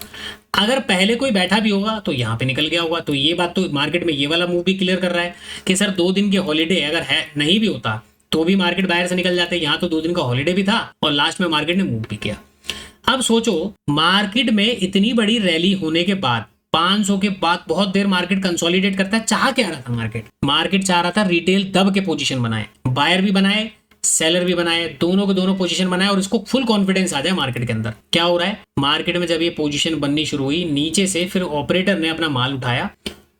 अगर पहले कोई बैठा भी होगा तो यहाँ पे निकल गया होगा। तो ये बात तो मार्केट में ये वाला मूव भी क्लियर कर रहा है कि सर 2 दिन के हॉलीडे अगर है नहीं भी होता तो भी मार्केट बायर से निकल जाते। यहाँ तो 2 दिन का हॉलीडे भी था और लास्ट में मार्केट ने मूव भी किया। अब सोचो, मार्केट में इतनी बड़ी रैली होने के बाद 500 के बाद बहुत देर मार्केट कंसोलिडेट करता है। चाह क्या रहा था मार्केट चाह रहा था रिटेल दब के पोजीशन बनाए, बायर भी बनाए, सेलर भी बनाए, दोनों के दोनों पोजीशन बनाए, और इसको फुल कॉन्फिडेंस आ जाए मार्केट के अंदर। क्या हो रहा है, मार्केट में जब ये पोजीशन बननी शुरू हुई नीचे से, फिर ऑपरेटर ने अपना माल उठाया,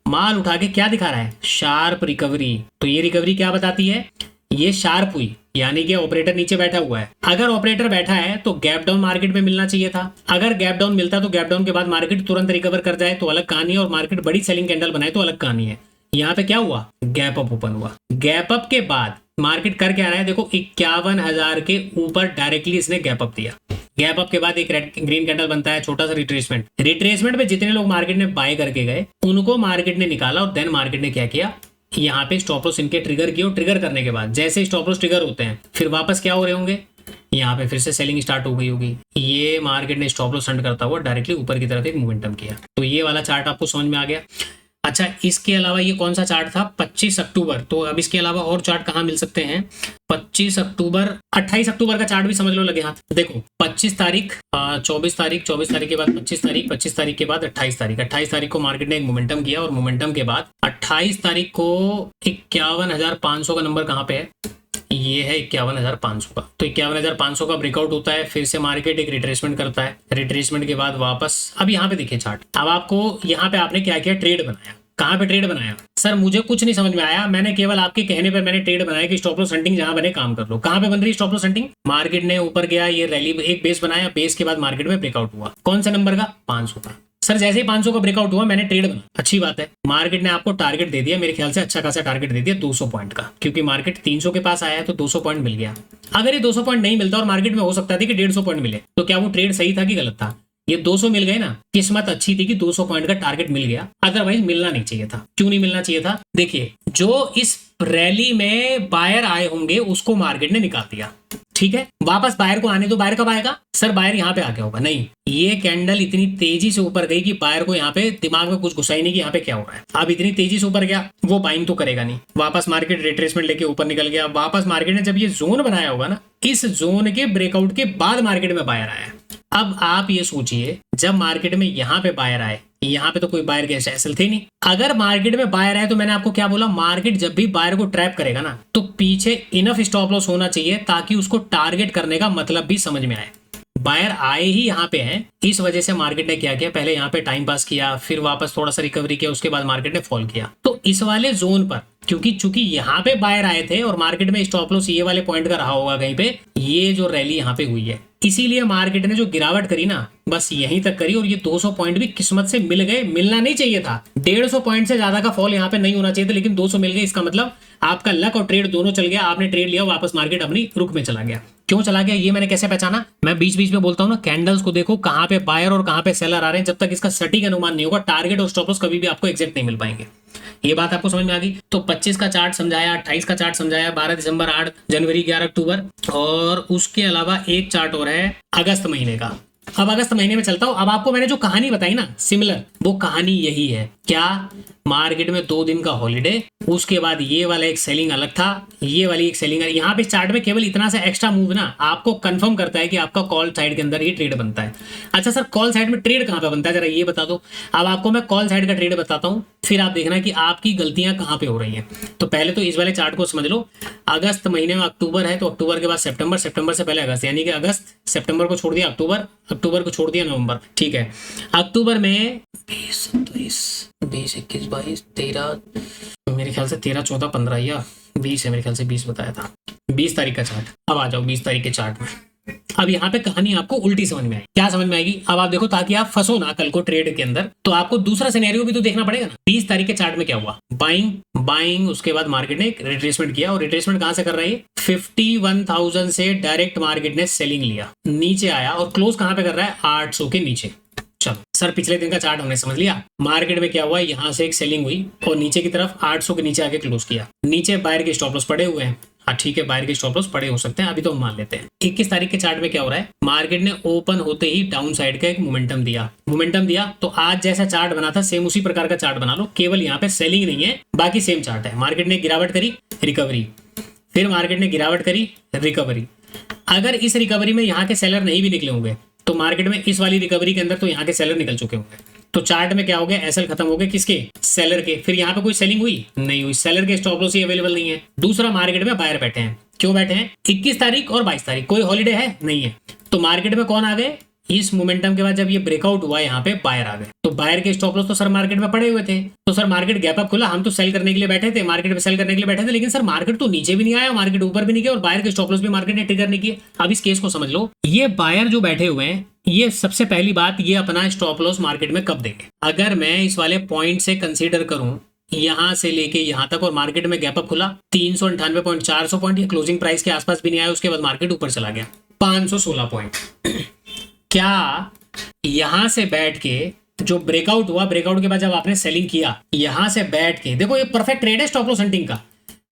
माल उठा के क्या दिखा रहा है, शार्प रिकवरी। तो ये रिकवरी क्या बताती है, ये शार्प हुई, यानी कि ऑपरेटर नीचे बैठा हुआ है। अगर ऑपरेटर बैठा है तो गैप डाउन मार्केट में मिलना चाहिए था। अगर गैप डाउन मिलता तो गैप डाउन के बाद मार्केट तुरंत रिकवर कर जाए तो अलग कहानी है, और मार्केट बड़ी सेलिंग कैंडल बनाए तो अलग कहानी है। यहाँ पे क्या हुआ, गैप अप ओपन हुआ। गैप अप के बाद मार्केट कर क्या रहा है, देखो 51,000 के ऊपर डायरेक्टली इसने गैप अप दिया। गैप अप के बाद एक रेड ग्रीन कैंडल बनता है, छोटा सा रिट्रेसमेंट पे जितने लोग मार्केट में बाय करके गए उनको मार्केट ने निकाला, और देन मार्केट ने क्या किया, यहाँ पे स्टॉप लॉस इनके ट्रिगर किए, और ट्रिगर करने के बाद जैसे स्टॉप लॉस ट्रिगर होते हैं फिर वापस क्या हो रहे होंगे, यहाँ पे फिर से सेलिंग स्टार्ट हो गई होगी। ये मार्केट ने स्टॉप लॉस हंट करता हुआ डायरेक्टली ऊपर की तरफ एक मोमेंटम किया। तो ये वाला चार्ट आपको समझ में आ गया। अच्छा, इसके अलावा ये कौन सा चार्ट था, 25 अक्टूबर। तो अब इसके अलावा और चार्ट कहाँ मिल सकते हैं, 25 अक्टूबर, 28 अक्टूबर का चार्ट भी समझ लो लगे हाथ। देखो 25 तारीख, 24 तारीख, 24 तारीख के बाद 25 तारीख, 25 तारीख के बाद 28 तारीख। 28 तारीख को मार्केट ने एक मोमेंटम किया, और मोमेंटम के बाद 28 तारीख को 51,500 का नंबर कहाँ पे है, ये है 51,500 का। तो 51,500 का ब्रेकआउट होता है, फिर से मार्केट एक रिट्रेसमेंट करता है, रिट्रेसमेंट के बाद वापस, अब यहाँ पे देखिए चार्ट। अब आपको यहाँ पे आपने क्या किया, ट्रेड बनाया। कहाँ पे ट्रेड बनाया, सर मुझे कुछ नहीं समझ में आया, मैंने केवल आपके कहने पर मैंने ट्रेड बनाया कि स्टॉप लॉस हंटिंग जहां बने काम कर लो। कहाँ पे बन रही स्टॉप लॉस हंटिंग, मार्केट ने ऊपर गया, ये रैली एक बेस बनाया, बेस के बाद मार्केट में ब्रेकआउट हुआ, कौन सा नंबर का, 500 का। सर जैसे ही 500 का ब्रेकआउट हुआ मैंने ट्रेड बना, अच्छी बात है। मार्केट ने आपको टारगेट दे दिया, मेरे ख्याल से अच्छा खासा टारगेट दे दिया 200 पॉइंट का, क्योंकि मार्केट 300 के पास आया है तो 200 पॉइंट मिल गया। अगर ये 200 पॉइंट नहीं मिलता और मार्केट में हो सकता था कि 150 पॉइंट मिले, तो क्या वो ट्रेड सही था कि गलत था? ये 200 मिल गए ना, किस्मत अच्छी थी कि 200 पॉइंट का टारगेट मिल गया, अदरवाइज मिलना नहीं चाहिए था। क्यों नहीं मिलना चाहिए था? देखिए, जो इस रैली में बायर आए होंगे उसको मार्केट ने निकाल दिया, ठीक है। वापस बायर को आने दो, बायर कब आएगा, सर बायर यहाँ पे आ गया होगा, नहीं, ये कैंडल इतनी तेजी से ऊपर गई कि बायर को यहाँ पे दिमाग में कुछ घुसा ही नहीं कि यहाँ पे क्या हो रहा है। अब इतनी तेजी से ऊपर गया, वो बाइंग तो करेगा नहीं, वापस मार्केट रिट्रेसमेंट लेके ऊपर निकल गया। वापस मार्केट ने जब ये जोन बनाया होगा ना, इस जोन के ब्रेकआउट के बाद मार्केट में बायर आया। अब आप ये सोचिए, जब मार्केट में यहाँ पे बायर आए, यहाँ पे तो कोई बायर के एसल थे नहीं। अगर मार्केट में बायर आए तो मैंने आपको क्या बोला, मार्केट जब भी बायर को ट्रैप करेगा ना तो पीछे इनफ स्टॉप लॉस होना चाहिए ताकि उसको टारगेट करने का मतलब भी समझ में आए। बायर आए ही यहाँ पे हैं, इस वजह से मार्केट ने क्या किया, पहले यहाँ पे टाइम पास किया, फिर वापस थोड़ा सा रिकवरी किया, उसके बाद मार्केट ने फॉल किया। तो इस वाले जोन पर क्योंकि चूंकि यहाँ पे बायर आए थे और मार्केट में स्टॉप लॉस ये वाले पॉइंट का रहा होगा कहीं पे, ये जो रैली यहाँ पे हुई है, इसीलिए मार्केट ने जो गिरावट करी ना बस यहीं तक करी। और ये 200 पॉइंट भी किस्मत से मिल गए, मिलना नहीं चाहिए था। 150 पॉइंट से ज्यादा का फॉल यहाँ पे नहीं होना चाहिए था, लेकिन 200 मिल गए। इसका मतलब आपका लक और ट्रेड दोनों चल गया। आपने ट्रेड लिया, वापस मार्केट अपनी रुख में चला गया। क्यों चला गया ये मैंने कैसे पहचाना? मैं बीच बीच में बोलता हूँ ना, कैंडल्स को देखो कहाँ पे बायर और कहाँ पे सेलर आ रहे हैं। जब तक इसका सटीक अनुमान नहीं होगा, टारगेट और स्टॉप लॉस कभी भी आपको एग्जैक्ट नहीं मिल पाएंगे। ये बात आपको समझ में आ गई? तो 25 का चार्ट समझाया, 28 का चार्ट समझाया, 12 दिसंबर, 8 जनवरी, 11 अक्टूबर, और उसके अलावा एक चार्ट और है अगस्त महीने का। अब अगस्त महीने में चलता हूं। अब आपको मैंने जो कहानी बताई ना सिमिलर, वो कहानी यही है। क्या? मार्केट में 2 दिन का हॉलीडे, उसके बाद ये वाला एक सेलिंग अलग था, ये वाली एक सेलिंग। यहाँ पे चार्ट में केवल इतना सा एक्स्ट्रा मूव ना आपको कंफर्म करता है कि आपका कॉल साइड के अंदर ये ट्रेड बनता है। अच्छा सर, कॉल साइड में ट्रेड कहाँ पे बनता है, जरा ये बता दो। अब आपको मैं कॉल साइड का ट्रेड बताता हूँ, फिर आप देखना कि आपकी गलतियां कहाँ पे हो रही हैं। तो पहले तो इस वाले चार्ट को समझ लो। अगस्त महीने में अक्टूबर है, तो अक्टूबर के बाद सितंबर, सितंबर से पहले अगस्त, यानी कि अगस्त, सितंबर को छोड़ दिया अक्टूबर, अक्टूबर को छोड़ दिया नवंबर। ठीक है, अक्टूबर में 20, 21, 22, 13, मेरे ख्याल से 13, 14, 15 या 20 है, मेरे ख्याल से 20 बताया था। 20 तारीख का चार्ट। अब आ जाओ 20 तारीख के चार्ट में। अब यहाँ पे कहानी आपको उल्टी समझ में आई। क्या समझ में आएगी? अब आप देखो, ताकि आप फंसो ना कल को ट्रेड के अंदर, तो आपको दूसरा सिनेरियो भी तो देखना पड़ेगा ना। 20 तारीख के चार्ट में क्या हुआ? बाइंग, उसके बाद मार्केट ने एक रिट्रेसमेंट किया, और रिट्रेसमेंट कहां से कर रहा है? 51,000 से डायरेक्ट मार्केट ने सेलिंग लिया, नीचे आया और क्लोज कहां पे कर रहा है? 800 के नीचे। चलो सर, पिछले दिन का चार्ट हमने समझ लिया। मार्केट में क्या हुआ? यहाँ से एक सेलिंग हुई और नीचे की तरफ 800 के नीचे आके क्लोज किया। नीचे बायर के स्टॉप लॉस पड़े हुए हैं। हाँ ठीक है, बायर के स्टॉप लॉस पड़े हो सकते हैं, अभी तो हम मान लेते हैं। 21 तारीख के चार्ट में क्या हो रहा है? मार्केट ने ओपन होते ही डाउन साइड का एक मोमेंटम दिया। तो आज जैसा चार्ट बना था सेम उसी प्रकार का चार्ट बना लो, केवल यहाँ पे सेलिंग नहीं है, बाकी सेम चार्ट है। मार्केट ने गिरावट करी, रिकवरी, फिर मार्केट ने गिरावट करी, रिकवरी। अगर इस रिकवरी में यहाँ के सेलर नहीं भी निकले होंगे, तो मार्केट में इस वाली रिकवरी के अंदर तो यहाँ के सेलर निकल चुके होंगे। तो चार्ट में क्या हो गया? एसएल खत्म हो गए, किसके? सेलर के। फिर यहाँ पे कोई सेलिंग हुई? नहीं हुई। सेलर के स्टॉप लॉस ही अवेलेबल नहीं है। दूसरा, मार्केट में बायर बैठे हैं। क्यों बैठे हैं? 21 तारीख और 22 तारीख कोई हॉलीडे है? नहीं है। तो मार्केट में कौन आ गए? इस मोमेंटम के बाद जब ये ब्रेकआउट हुआ, यहाँ पे बायर आ गए। तो बायर के स्टॉप लॉस तो सर मार्केट में पड़े हुए थे। तो सर मार्केट गैप अप खुला, हम तो सेल करने के लिए बैठे थे, मार्केट में सेल करने के लिए बैठे थे, लेकिन सर मार्केट तो नीचे भी नहीं आया, मार्केट ऊपर भी नहीं गया, और बायर के स्टॉप लॉस भी मार्केट ने ट्रिगर नहीं किए। अब इस केस को समझ लो। ये बायर जो बैठे हुए हैं, ये सबसे पहली बात, ये अपना स्टॉप लॉस मार्केट में कब देंगे? अगर मैं इस वाले पॉइंट से कंसीडर करूं, यहां से लेके यहां तक, और मार्केट में गैप अप खुला 398 पॉइंट, 400 पॉइंट, ये क्लोजिंग प्राइस के आसपास भी नहीं आया, उसके बाद मार्केट ऊपर चला गया 516 पॉइंट। क्या यहां से बैठ के जो ब्रेकआउट हुआ, ब्रेकआउट के बाद जब आपने सेलिंग किया, यहां से बैठ के देखो, ये परफेक्ट ट्रेड है स्टॉप लॉस हंटिंग का।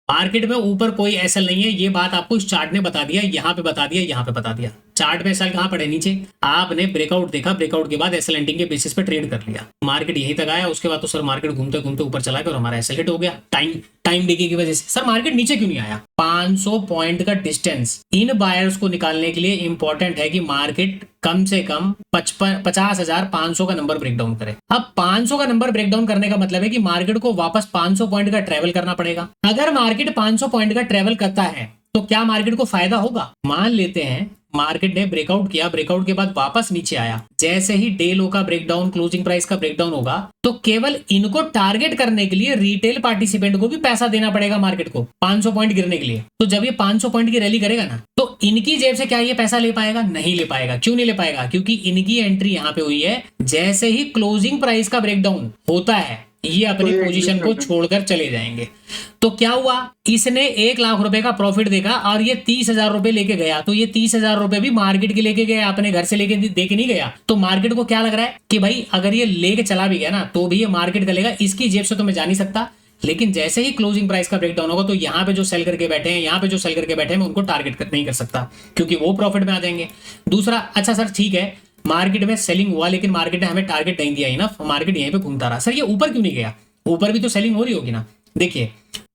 मार्केट में ऊपर कोई एसएल नहीं है, ये बात आपको इस चार्ट ने बता दिया, यहाँ पे बता दिया, यहाँ पे बता दिया। चार्ट में एसएल कहाँ पड़े? नीचे। आपने ब्रेकआउट देखा, ब्रेकआउट के बाद एसएल हंटिंग के बेसिस पे ट्रेड कर लिया, मार्केट यहीं तक आया, उसके बाद तो सर मार्केट घूमते घूमते ऊपर चला गया और हमारा एसएल हिट हो गया टाइम डिके की वजह से। सर मार्केट नीचे क्यों नहीं आया? 500 पॉइंट का डिस्टेंस इन बायर्स को निकालने के लिए इंपॉर्टेंट है कि मार्केट कम से कम 50,500 का नंबर ब्रेक डाउन करे। अब 500 का नंबर ब्रेक डाउन करने का मतलब है कि मार्केट को वापस 500 पॉइंट का ट्रेवल करना पड़ेगा। अगर मार्केट 500 पॉइंट का ट्रेवल करता है तो क्या मार्केट को फायदा होगा? मान लेते हैं मार्केट ने ब्रेकआउट किया, ब्रेकआउट के बाद वापस नीचे आया, जैसे ही डे लो का ब्रेकडाउन, क्लोजिंग प्राइस का ब्रेकडाउन होगा, तो केवल इनको टारगेट करने के लिए रिटेल पार्टिसिपेंट को भी पैसा देना पड़ेगा मार्केट को 500 पॉइंट गिरने के लिए। तो जब ये 500 पॉइंट की रैली करेगा ना, तो इनकी जेब से क्या ये पैसा ले पाएगा? नहीं ले पाएगा। क्यों नहीं ले पाएगा? क्योंकि इनकी एंट्री यहाँ पे हुई है, जैसे ही क्लोजिंग प्राइस का ब्रेकडाउन होता है, ये अपनी पोजीशन को छोड़कर चले जाएंगे। तो क्या हुआ? इसने 1 लाख रुपए का प्रॉफिट देखा और ये 30,000 रुपए लेके गया, तो ये 30,000 रुपए भी मार्केट के लेके गया, अपने घर से लेके देके नहीं गया। तो मार्केट को क्या लग रहा है कि भाई अगर ये लेके चला भी गया ना, तो भी ये मार्केट का लेगा, इसकी जेब से तो मैं जा नहीं सकता। लेकिन जैसे ही क्लोजिंग प्राइस का ब्रेकडाउन होगा, तो यहाँ पे जो सेल करके बैठे हैं, यहाँ पे जो सेल करके बैठे हैं, मैं उनको टारगेट नहीं कर सकता, क्योंकि वो प्रॉफिट में आ जाएंगे। दूसरा, अच्छा सर ठीक है, मार्केट में सेलिंग हुआ, लेकिन मार्केट ने हमें टारगेट नहीं दिया इनफ, मार्केट यहीं पे घूमता रहा। सर ये ऊपर क्यों नहीं गया? ऊपर भी तो सेलिंग हो रही होगी ना। देखिए,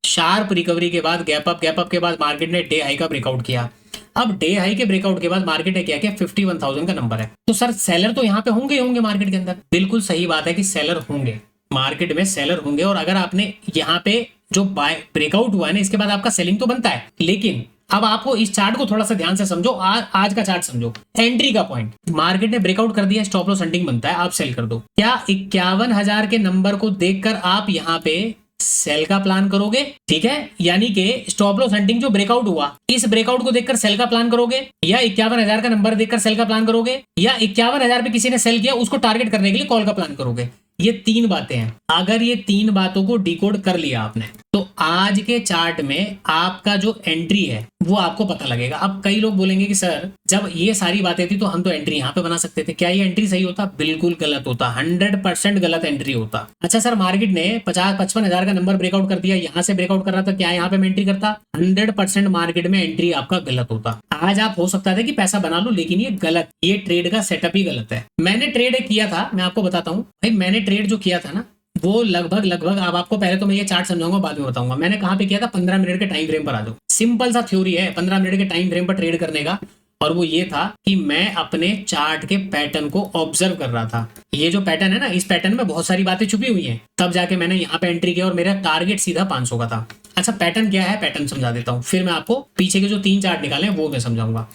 शार्प रिकवरी के बाद गैप अप के बाद मार्केट ने डे हाई का ब्रेकआउट किया। अब डे हाई के ब्रेकआउट के बाद मार्केट ने क्या किया? 51,000 का नंबर है। तो सर सेलर तो यहाँ पे होंगे मार्केट के अंदर। बिल्कुल सही बात है कि सेलर होंगे, मार्केट में सेलर होंगे। और अगर आपने यहाँ पे जो ब्रेकआउट हुआ है ना, इसके बाद आपका सेलिंग तो बनता है। लेकिन अब आपको इस चार्ट को थोड़ा सा ध्यान से समझो, आज का चार्ट समझो। एंट्री का पॉइंट, मार्केट ने ब्रेकआउट कर दिया, स्टॉप लॉस हंटिंग बनता है, आप सेल कर दो। क्या 51,000 के नंबर को देखकर आप यहाँ पे सेल का प्लान करोगे, ठीक है, यानी कि स्टॉप लॉस हंटिंग जो ब्रेकआउट हुआ, इस ब्रेकआउट को देखकर सेल का प्लान करोगे, या 51,000 का नंबर देखकर सेल का प्लान करोगे, या 51,000 पे किसी ने सेल किया उसको टारगेट करने के लिए कॉल का प्लान करोगे। ये 3 बातें हैं। अगर ये 3 बातों को डिकोड कर लिया आपने तो आज के चार्ट में आपका जो एंट्री है वो आपको पता लगेगा। अब कई लोग बोलेंगे कि सर जब ये सारी बातें थी तो हम तो एंट्री यहाँ पे बना सकते थे, क्या ये एंट्री सही होता? बिल्कुल गलत होता, 100% गलत एंट्री होता। अच्छा सर मार्केट ने 50-55,000 का नंबर ब्रेकआउट कर दिया, यहाँ से ब्रेकआउट कर रहा था, क्या यहाँ पे मैं एंट्री करता? 100% मार्केट में एंट्री आपका गलत होता। आज आप हो सकता था कि पैसा बना लो, लेकिन ये गलत, ये ट्रेड का सेटअप ही गलत है। मैंने ट्रेड किया था, मैं आपको बताता हूँ भाई, मैंने ट्रेड जो किया था ना वो लगभग अब आपको पहले तो मैं ये चार्ट समझाऊंगा, बाद में बताऊंगा मैंने कहां पे किया था। 15 मिनट के टाइम फ्रेम पर आ जाओ। सिंपल सा थ्योरी है 15 मिनट के टाइम फ्रेम पर ट्रेड करने का, और वो ये था कि मैं अपने चार्ट के पैटर्न को ऑब्जर्व कर रहा था। ये जो पैटर्न है ना, इस पैटर्न में बहुत सारी बातें छुपी हुई हैं। तब जाके मैंने यहाँ पे एंट्री किया और मेरा टारगेट सीधा 500 का था। अच्छा पैटर्न क्या है, पैटर्न समझा देता हूँ, फिर मैं आपको पीछे के जो 3 चार्ट निकाले हैं वो मैं समझाऊंगा,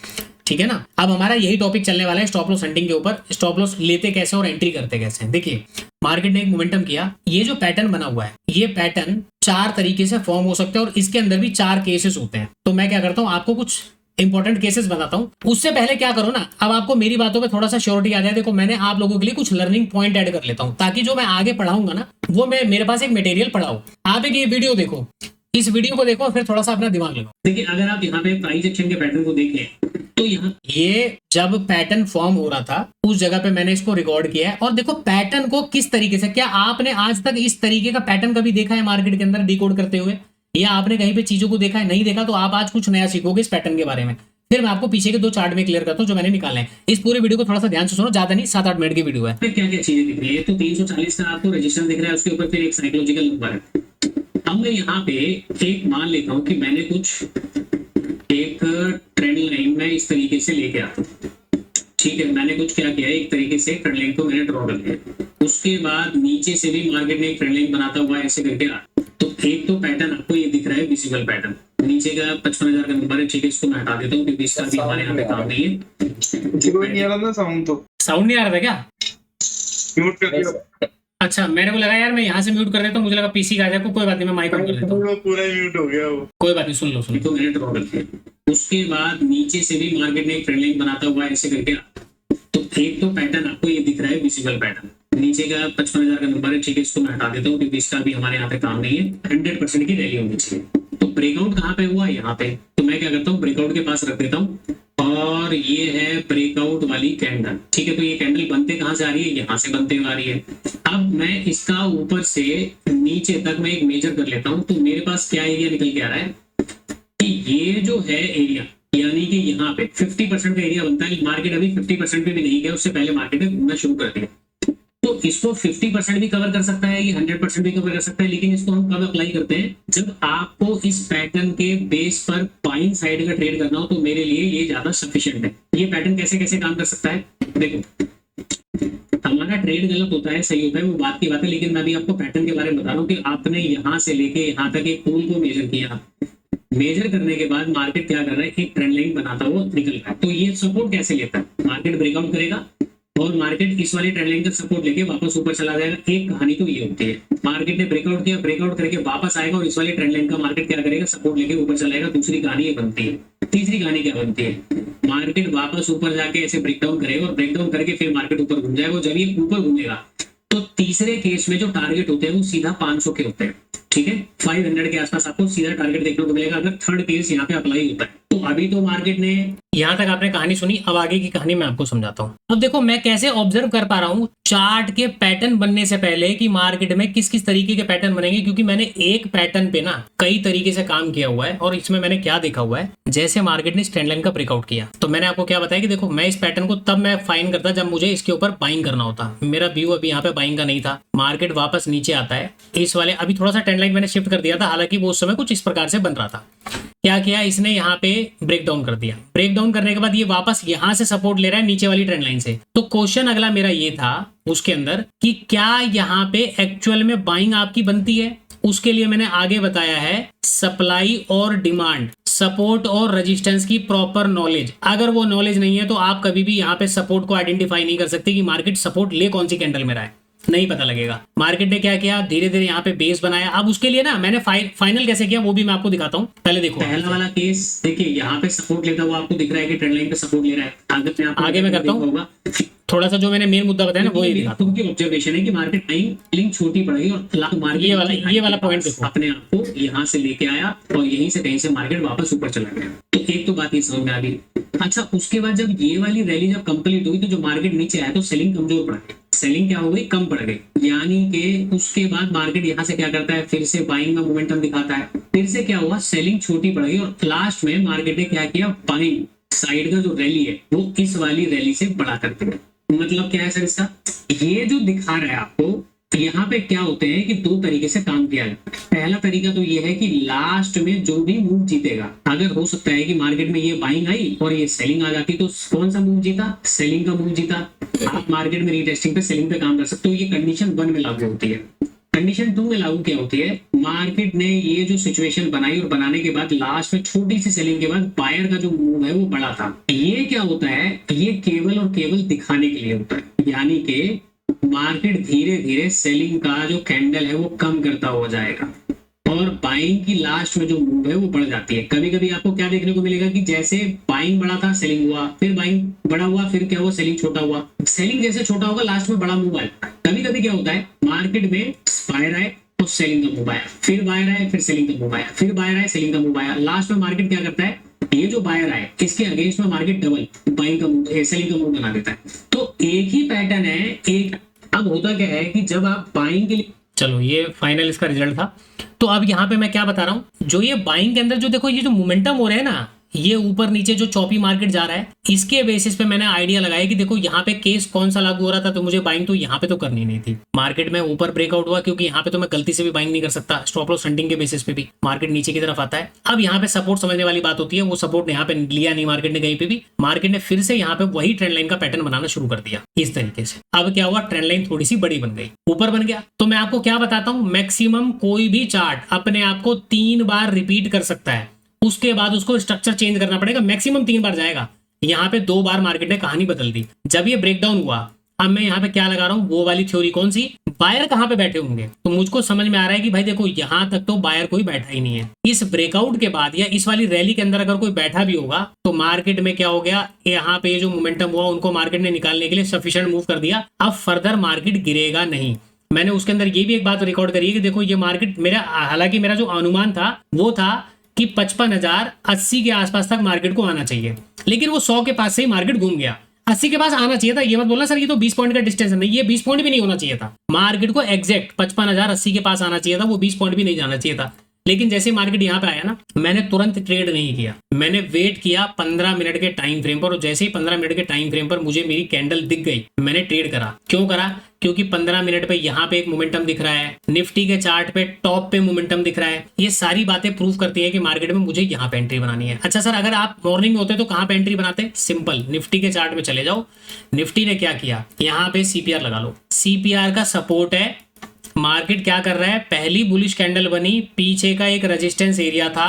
ठीक है ना। अब हमारा यही टॉपिक चलने वाला है स्टॉप लॉस हंटिंग के ऊपर। स्टॉप लॉस लेते कैसे और एंट्री करते कैसे हैं। देखिए मार्केट ने एक मोमेंटम किया, ये जो पैटर्न बना हुआ है ये पैटर्न 4 तरीके से फॉर्म हो सकते हैं और इसके अंदर भी 4 केसेस होते हैं। तो मैं क्या करता हूँ, आपको कुछ इंपॉर्टेंट केसेस बताता हूँ। उससे पहले क्या करो ना, अब आपको मेरी बातों पे थोड़ा सा श्योरिटी आ जाए। देखो मैंने आप लोगों के लिए कुछ लर्निंग पॉइंट ऐड कर लेता हूँ ताकि जो मैं आगे पढ़ाऊंगा ना वो मैं मेरे पास एक मटेरियल पढ़ाऊँ। आप एक ये वीडियो देखो, इस वीडियो को देखो, फिर थोड़ा सा अपना दिमाग लगाओ। देखिए अगर आप यहाँ पे प्राइस एक्शन के पैटर्न को देखें तो यहाँ ये जब पैटर्न फॉर्म हो रहा था उस जगह पे मैंने इसको रिकॉर्ड किया है, और देखो पैटर्न को किस तरीके से, क्या आपने आज तक इस तरीके का पैटर्न कभी देखा है मार्केट के अंदर डिकोड करते हुए, या आपने कहीं पे चीजों को देखा है? नहीं देखा तो आप आज कुछ नया सीखोगे इस पैटर्न के बारे में। फिर मैं आपको पीछे के 2 चार्ट में क्लियर करता हूँ जो मैंने निकाले हैं। इस पूरे वीडियो को थोड़ा सा ध्यान से सुनो, ज्यादा नहीं, 7-8 मिनट की वीडियो है। क्या क्या चीजें दिख रही है, तो 340 का आपको रजिस्टर दिख रहा है, उसके ऊपर फिर एक साइकोलॉजिकल नंबर है। अब मैं यहाँ पे एक मान लेता हूँ कि मैंने कुछ एक ट्रेंड लाइन में इस तरीके से लेके आता हूँ, ठीक है। मैंने कुछ क्या किया है, एक तरीके से ट्रेंड लाइन को मैंने ड्रॉ कर लिया। उसके बाद नीचे से भी मार्केट ने एक ट्रेंड लाइन बनाता हुआ ऐसे करके आ, तो एक तो पैटर्न आपको ये दिख रहा है विजिबल पैटर्न, नीचे का 55,000 का नंबर है, ठीक है। इसको मैं हटा देता हूँ क्योंकि इसका भी हमारे यहाँ पे काम नहीं है। कोई नहीं आ रहा ना साउंड, तो साउंड नहीं आ रहा था क्या? म्यूट कर दिया। अच्छा मेरे को लगा यार मैं यहाँ से म्यूट कर देता हूँ, मुझे लगा पीसी का आ जाए। कोई बात नहीं, मैं माइक ऑन कर देता हूँ, पूरा म्यूट हो गया वो। कोई बात नहीं, सुन लो तो मैंने ड्रॉ कर दिया। उसके बाद नीचे से भी मार्केट ने एक ट्रेंड लाइन बनाता हुआ ऐसे करके, तो एक तो पैटर्न आपको ये दिख रहा है विजिबल पैटर्न, नीचे का 55,000 का नंबर है, ठीक है। इसको मैं हटा देता हूँ क्योंकि इसका भी हमारे यहाँ पे काम नहीं है। 100% की रैली होनी चाहिए। तो ब्रेकआउट कहाँ पे हुआ, यहाँ पे, तो मैं क्या करता हूँ ब्रेकआउट के पास रख देता हूँ, और ये है ब्रेकआउट वाली कैंडल, ठीक है। तो ये कैंडल बनते कहाँ से आ रही है, यहाँ से बनते हुए आ रही है। अब मैं इसका ऊपर से नीचे तक मैं एक मेजर कर लेता हूँ, तो मेरे पास क्या एरिया निकल के आ रहा है कि ये जो है एरिया, यानी कि यहाँ पे 50% का एरिया बनता है। मार्केट अभी 50% पे भी नहीं गया, उससे पहले मार्केट ने घूमना शुरू कर दिया। तो इसको 50% भी कवर कर सकता है, ये 100% भी कवर कर सकता है, लेकिन इसको हम कब अप्लाई करते हैं, जब आपको इस पैटर्न के बेस पर बाइंग साइड का ट्रेड करना हो, तो मेरे लिए ये ज्यादा सफिशिएंट है। ये पैटर्न कैसे कैसे काम कर सकता है, देखो हमारा ट्रेड गलत होता है सही होता है वो बात की बात है, लेकिन मैं भी आपको पैटर्न के बारे में बता रहा हूँ कि आपने यहाँ से लेके यहाँ तक एक टूल को मेजर किया, मेजर करने के बाद मार्केट क्या कर रहा है, एक ट्रेंड लाइन बनाता हुआ निकल रहा है। तो ये सपोर्ट कैसे लेता है, मार्केट ब्रेकआउट करेगा और मार्केट इस वाली ट्रेंड लाइन का सपोर्ट लेके वापस ऊपर चला जाएगा। एक कहानी तो ये होती है, मार्केट ने ब्रेकआउट किया, ब्रेकआउट करके वापस आएगा और इस वाली ट्रेंड लाइन का मार्केट क्या करेगा, सपोर्ट लेके ऊपर चलाएगा। दूसरी कहानी ये बनती है। तीसरी कहानी क्या बनती है, मार्केट वापस ऊपर जाके ऐसे ब्रेकडाउन करेगा और ब्रेकडाउन करके फिर मार्केट ऊपर घूम जाएगा। जब ये ऊपर घूमेगा तो तीसरे केस में जो टारगेट होते हैं वो सीधा 500 के होते हैं, ठीक है। 500 के आसपास आपको सीधा टारगेट देखने को मिलेगा अगर थर्ड केस यहाँ पे अप्लाई होता है। तो अभी तो मार्केट ने यहाँ तक आपने कहानी सुनी, अब आगे की कहानी मैं आपको समझाता हूँ। अब देखो मैं कैसे ऑब्जर्व कर पा रहा हूँ चार्ट के पैटर्न बनने से पहले कि मार्केट में किस किस तरीके के पैटर्न बनेंगे, क्योंकि मैंने एक पैटर्न पे ना कई तरीके से काम किया हुआ है। और इसमें मैंने क्या देखा हुआ है, जैसे मार्केट ने ट्रेंड लाइन का ब्रेकआउट किया तो मैंने आपको क्या बताया कि देखो मैं इस पैटर्न को तब मैं फाइन करता जब मुझे इसके ऊपर बाइंग करना होता। मेरा व्यू अभी यहाँ पे बाइंग का नहीं था, मार्केट वापस नीचे आता है इस वाले, अभी थोड़ा सा ट्रेंड लाइन मैंने शिफ्ट कर दिया था, हालांकि वो उस समय कुछ इस प्रकार से बन रहा था। क्या किया इसने, यहाँ पे ब्रेक डाउन कर दिया। ब्रेक डाउन करने के बाद ये वापस यहाँ से सपोर्ट ले रहा है नीचे वाली ट्रेंड लाइन से। तो क्वेश्चन अगला मेरा ये था उसके अंदर कि क्या यहाँ पे एक्चुअल में बाइंग आपकी बनती है। उसके लिए मैंने आगे बताया है सप्लाई और डिमांड, सपोर्ट और रेजिस्टेंस की प्रॉपर नॉलेज। अगर वो नॉलेज नहीं है तो आप कभी भी यहाँ पे सपोर्ट को आइडेंटिफाई नहीं कर सकते कि मार्केट सपोर्ट ले कौन सी कैंडल में रहा है। नहीं पता लगेगा। मार्केट ने क्या किया, धीरे धीरे यहाँ पे बेस बनाया। अब उसके लिए ना मैंने फाइनल कैसे किया वो भी मैं आपको दिखाता हूँ। पहले देखो पहला वाला केस देखिए, यहाँ पे सपोर्ट लेता हुआ आपको दिख रहा है कि ट्रेंड लाइन पे सपोर्ट ले रहा है। आगे मैं करता हूँ थोड़ा सा जो मैंने मेन मुद्दा बताया ना वो ये ऑब्जर्वेशन है कि मार्केट टाइम छोटी पड़ गई और मार्केट ये वाला पॉइंट देखो अपने आप को यहाँ से लेके आया और यहीं से कहीं से मार्केट वापस ऊपर चला गया। तो एक तो बात ये समझ में आ गई। अच्छा, उसके बाद जब ये वाली रैली जब कंप्लीट हुई तो जो मार्केट नीचे आया तो सेलिंग कमजोर पड़ गई। सेलिंग क्या हो गई, कम पड़ गई। यानी कि उसके बाद मार्केट यहाँ से क्या करता है, फिर से बाइंग में मोमेंटम दिखाता है। फिर से क्या हुआ, सेलिंग छोटी पड़ गई और लास्ट में मार्केट ने क्या किया, बाइंग साइड का जो रैली है वो इस वाली रैली से बड़ा कर दिया। मतलब क्या है सर इसका, ये जो दिखा रहा है आपको, यहाँ पे क्या होते हैं कि दो तरीके से काम किया जाता है। पहला तरीका तो ये है कि लास्ट में जो भी मूव जीतेगा, अगर हो सकता है कि मार्केट में ये बाइंग आई और ये सेलिंग आ जाती तो कौन सा मूव जीता, सेलिंग का मूव जीता। आप मार्केट में रीटेस्टिंग पे सेलिंग पे काम कर सकते हो। ये कंडीशन 1 में लागू होती है। कंडीशन 2 में लागू क्या होती है, मार्केट ने ये जो सिचुएशन बनाई और बनाने के बाद लास्ट में छोटी सी सेलिंग के बाद बायर का जो मूव है वो बड़ा था। ये क्या होता है, ये केवल और केवल दिखाने के लिए होता है। यानी कि मार्केट धीरे धीरे सेलिंग का जो कैंडल है वो कम करता हुआ जाएगा और बाइंग की लास्ट में जो मूव है वो बढ़ जाती है। कभी कभी आपको क्या देखने को मिलेगा कि जैसे बाइंग बढ़ा था सेलिंग हुआ, फिर बाइंग बड़ा हुआ, फिर क्या हुआ, सेलिंग छोटा हुआ। सेलिंग जैसे छोटा होगा लास्ट में बड़ा मूव आएगा। कभी कभी क्या होता है, मार्केट में बायर आए तो सेलिंग का मूव आया, फिर बायर आए फिर सेलिंग का मूव आया, फिर बायर आए सेलिंग का मूव आया। लास्ट में मार्केट क्या करता है, ये जो बायर आए इसके अगेंस्ट में मार्केट डबल बाइंग का मूव, सेलिंग का मूव बना देता है। तो एक ही पैटर्न है। एक अब होता क्या है कि जब आप बाइंग के लिए, चलो ये फाइनल इसका रिजल्ट था। तो अब यहाँ पे मैं क्या बता रहा हूँ, जो ये बाइंग के अंदर जो देखो ये जो मोमेंटम हो रहा है ना, ये ऊपर नीचे जो चॉपी मार्केट जा रहा है, इसके बेसिस पे मैंने आइडिया लगाया कि देखो यहाँ पे केस कौन सा लागू हो रहा था। तो मुझे बाइंग तो यहाँ पे तो करनी नहीं थी। मार्केट में ऊपर ब्रेकआउट हुआ क्योंकि यहाँ पे तो मैं गलती से भी बाइंग नहीं कर सकता। स्टॉप लॉस हंटिंग के बेसिस पे भी मार्केट नीचे की तरफ आता है। अब यहाँ पे सपोर्ट समझने वाली बात होती है, वो सपोर्ट यहाँ पे लिया नहीं मार्केट ने कहीं पे भी। मार्केट ने फिर से यहाँ पे वही ट्रेंड लाइन का पैटर्न बनाना शुरू कर दिया इस तरीके से। अब क्या हुआ, ट्रेंड लाइन थोड़ी सी बड़ी बन गई, ऊपर बन गया। तो मैं आपको क्या बताता हूँ, मैक्सिमम कोई भी चार्ट अपने आप को 3 बार रिपीट कर सकता है, उसके बाद उसको स्ट्रक्चर चेंज करना पड़ेगा। मैक्सिमम 3 बार जाएगा। यहाँ पे 2 बार मार्केट ने कहानी बदल दी। जब ये ब्रेकडाउन हुआ, अब मैं यहाँ पे क्या लगा रहा हूँ, वो वाली थ्योरी कौन सी, बायर कहाँ पे बैठे होंगे। तो मुझको समझ में आ रहा है कि भाई देखो यहाँ तक तो बायर कोई बैठा ही नहीं है। इस ब्रेकआउट के बाद या इस वाली रैली के अंदर अगर कोई बैठा भी होगा तो मार्केट में क्या हो गया, यहाँ पे जो मोमेंटम हुआ उनको मार्केट ने निकालने के लिए सफिशिएंट मूव कर दिया। अब फर्दर मार्केट गिरेगा नहीं। मैंने उसके अंदर ये भी एक बात रिकॉर्ड करी है कि देखो ये मार्केट मेरा, हालांकि मेरा जो अनुमान था वो था कि 55,080 के आसपास तक मार्केट को आना चाहिए, लेकिन वो 100 के पास से ही मार्केट घूम गया। 80 के पास आना चाहिए था। ये मत बोलना सर ये तो 20 पॉइंट का डिस्टेंस है, नहीं, ये 20 पॉइंट भी नहीं होना चाहिए था। मार्केट को एग्जैक्ट 55,080 के पास आना चाहिए था, वो 20 पॉइंट भी नहीं जाना चाहिए था। लेकिन जैसे मार्केट यहाँ पे आया ना, मैंने तुरंत ट्रेड नहीं किया, मैंने वेट किया 15 मिनट के टाइम फ्रेम पर। और जैसे ही 15 मिनट के टाइम फ्रेम पर मुझे मेरी कैंडल दिख गई, मैंने ट्रेड करा। क्यों करा, क्योंकि 15 मिनट पे यहाँ पे एक मोमेंटम दिख रहा है, निफ्टी के चार्ट पे टॉप पे मोमेंटम दिख रहा है। ये सारी बातें प्रूव करती है कि मार्केट में मुझे यहाँ पे एंट्री बनानी है। अच्छा सर, अगर आप मॉर्निंग में होते तो कहाँ पे एंट्री बनाते, सिंपल, निफ्टी के चार्ट में चले जाओ। निफ्टी ने क्या किया, यहाँ पे सीपीआर लगा लो। सीपीआर का सपोर्ट है। मार्केट क्या कर रहा है, पहली बुलिश कैंडल बनी, पीछे का एक रेजिस्टेंस एरिया था,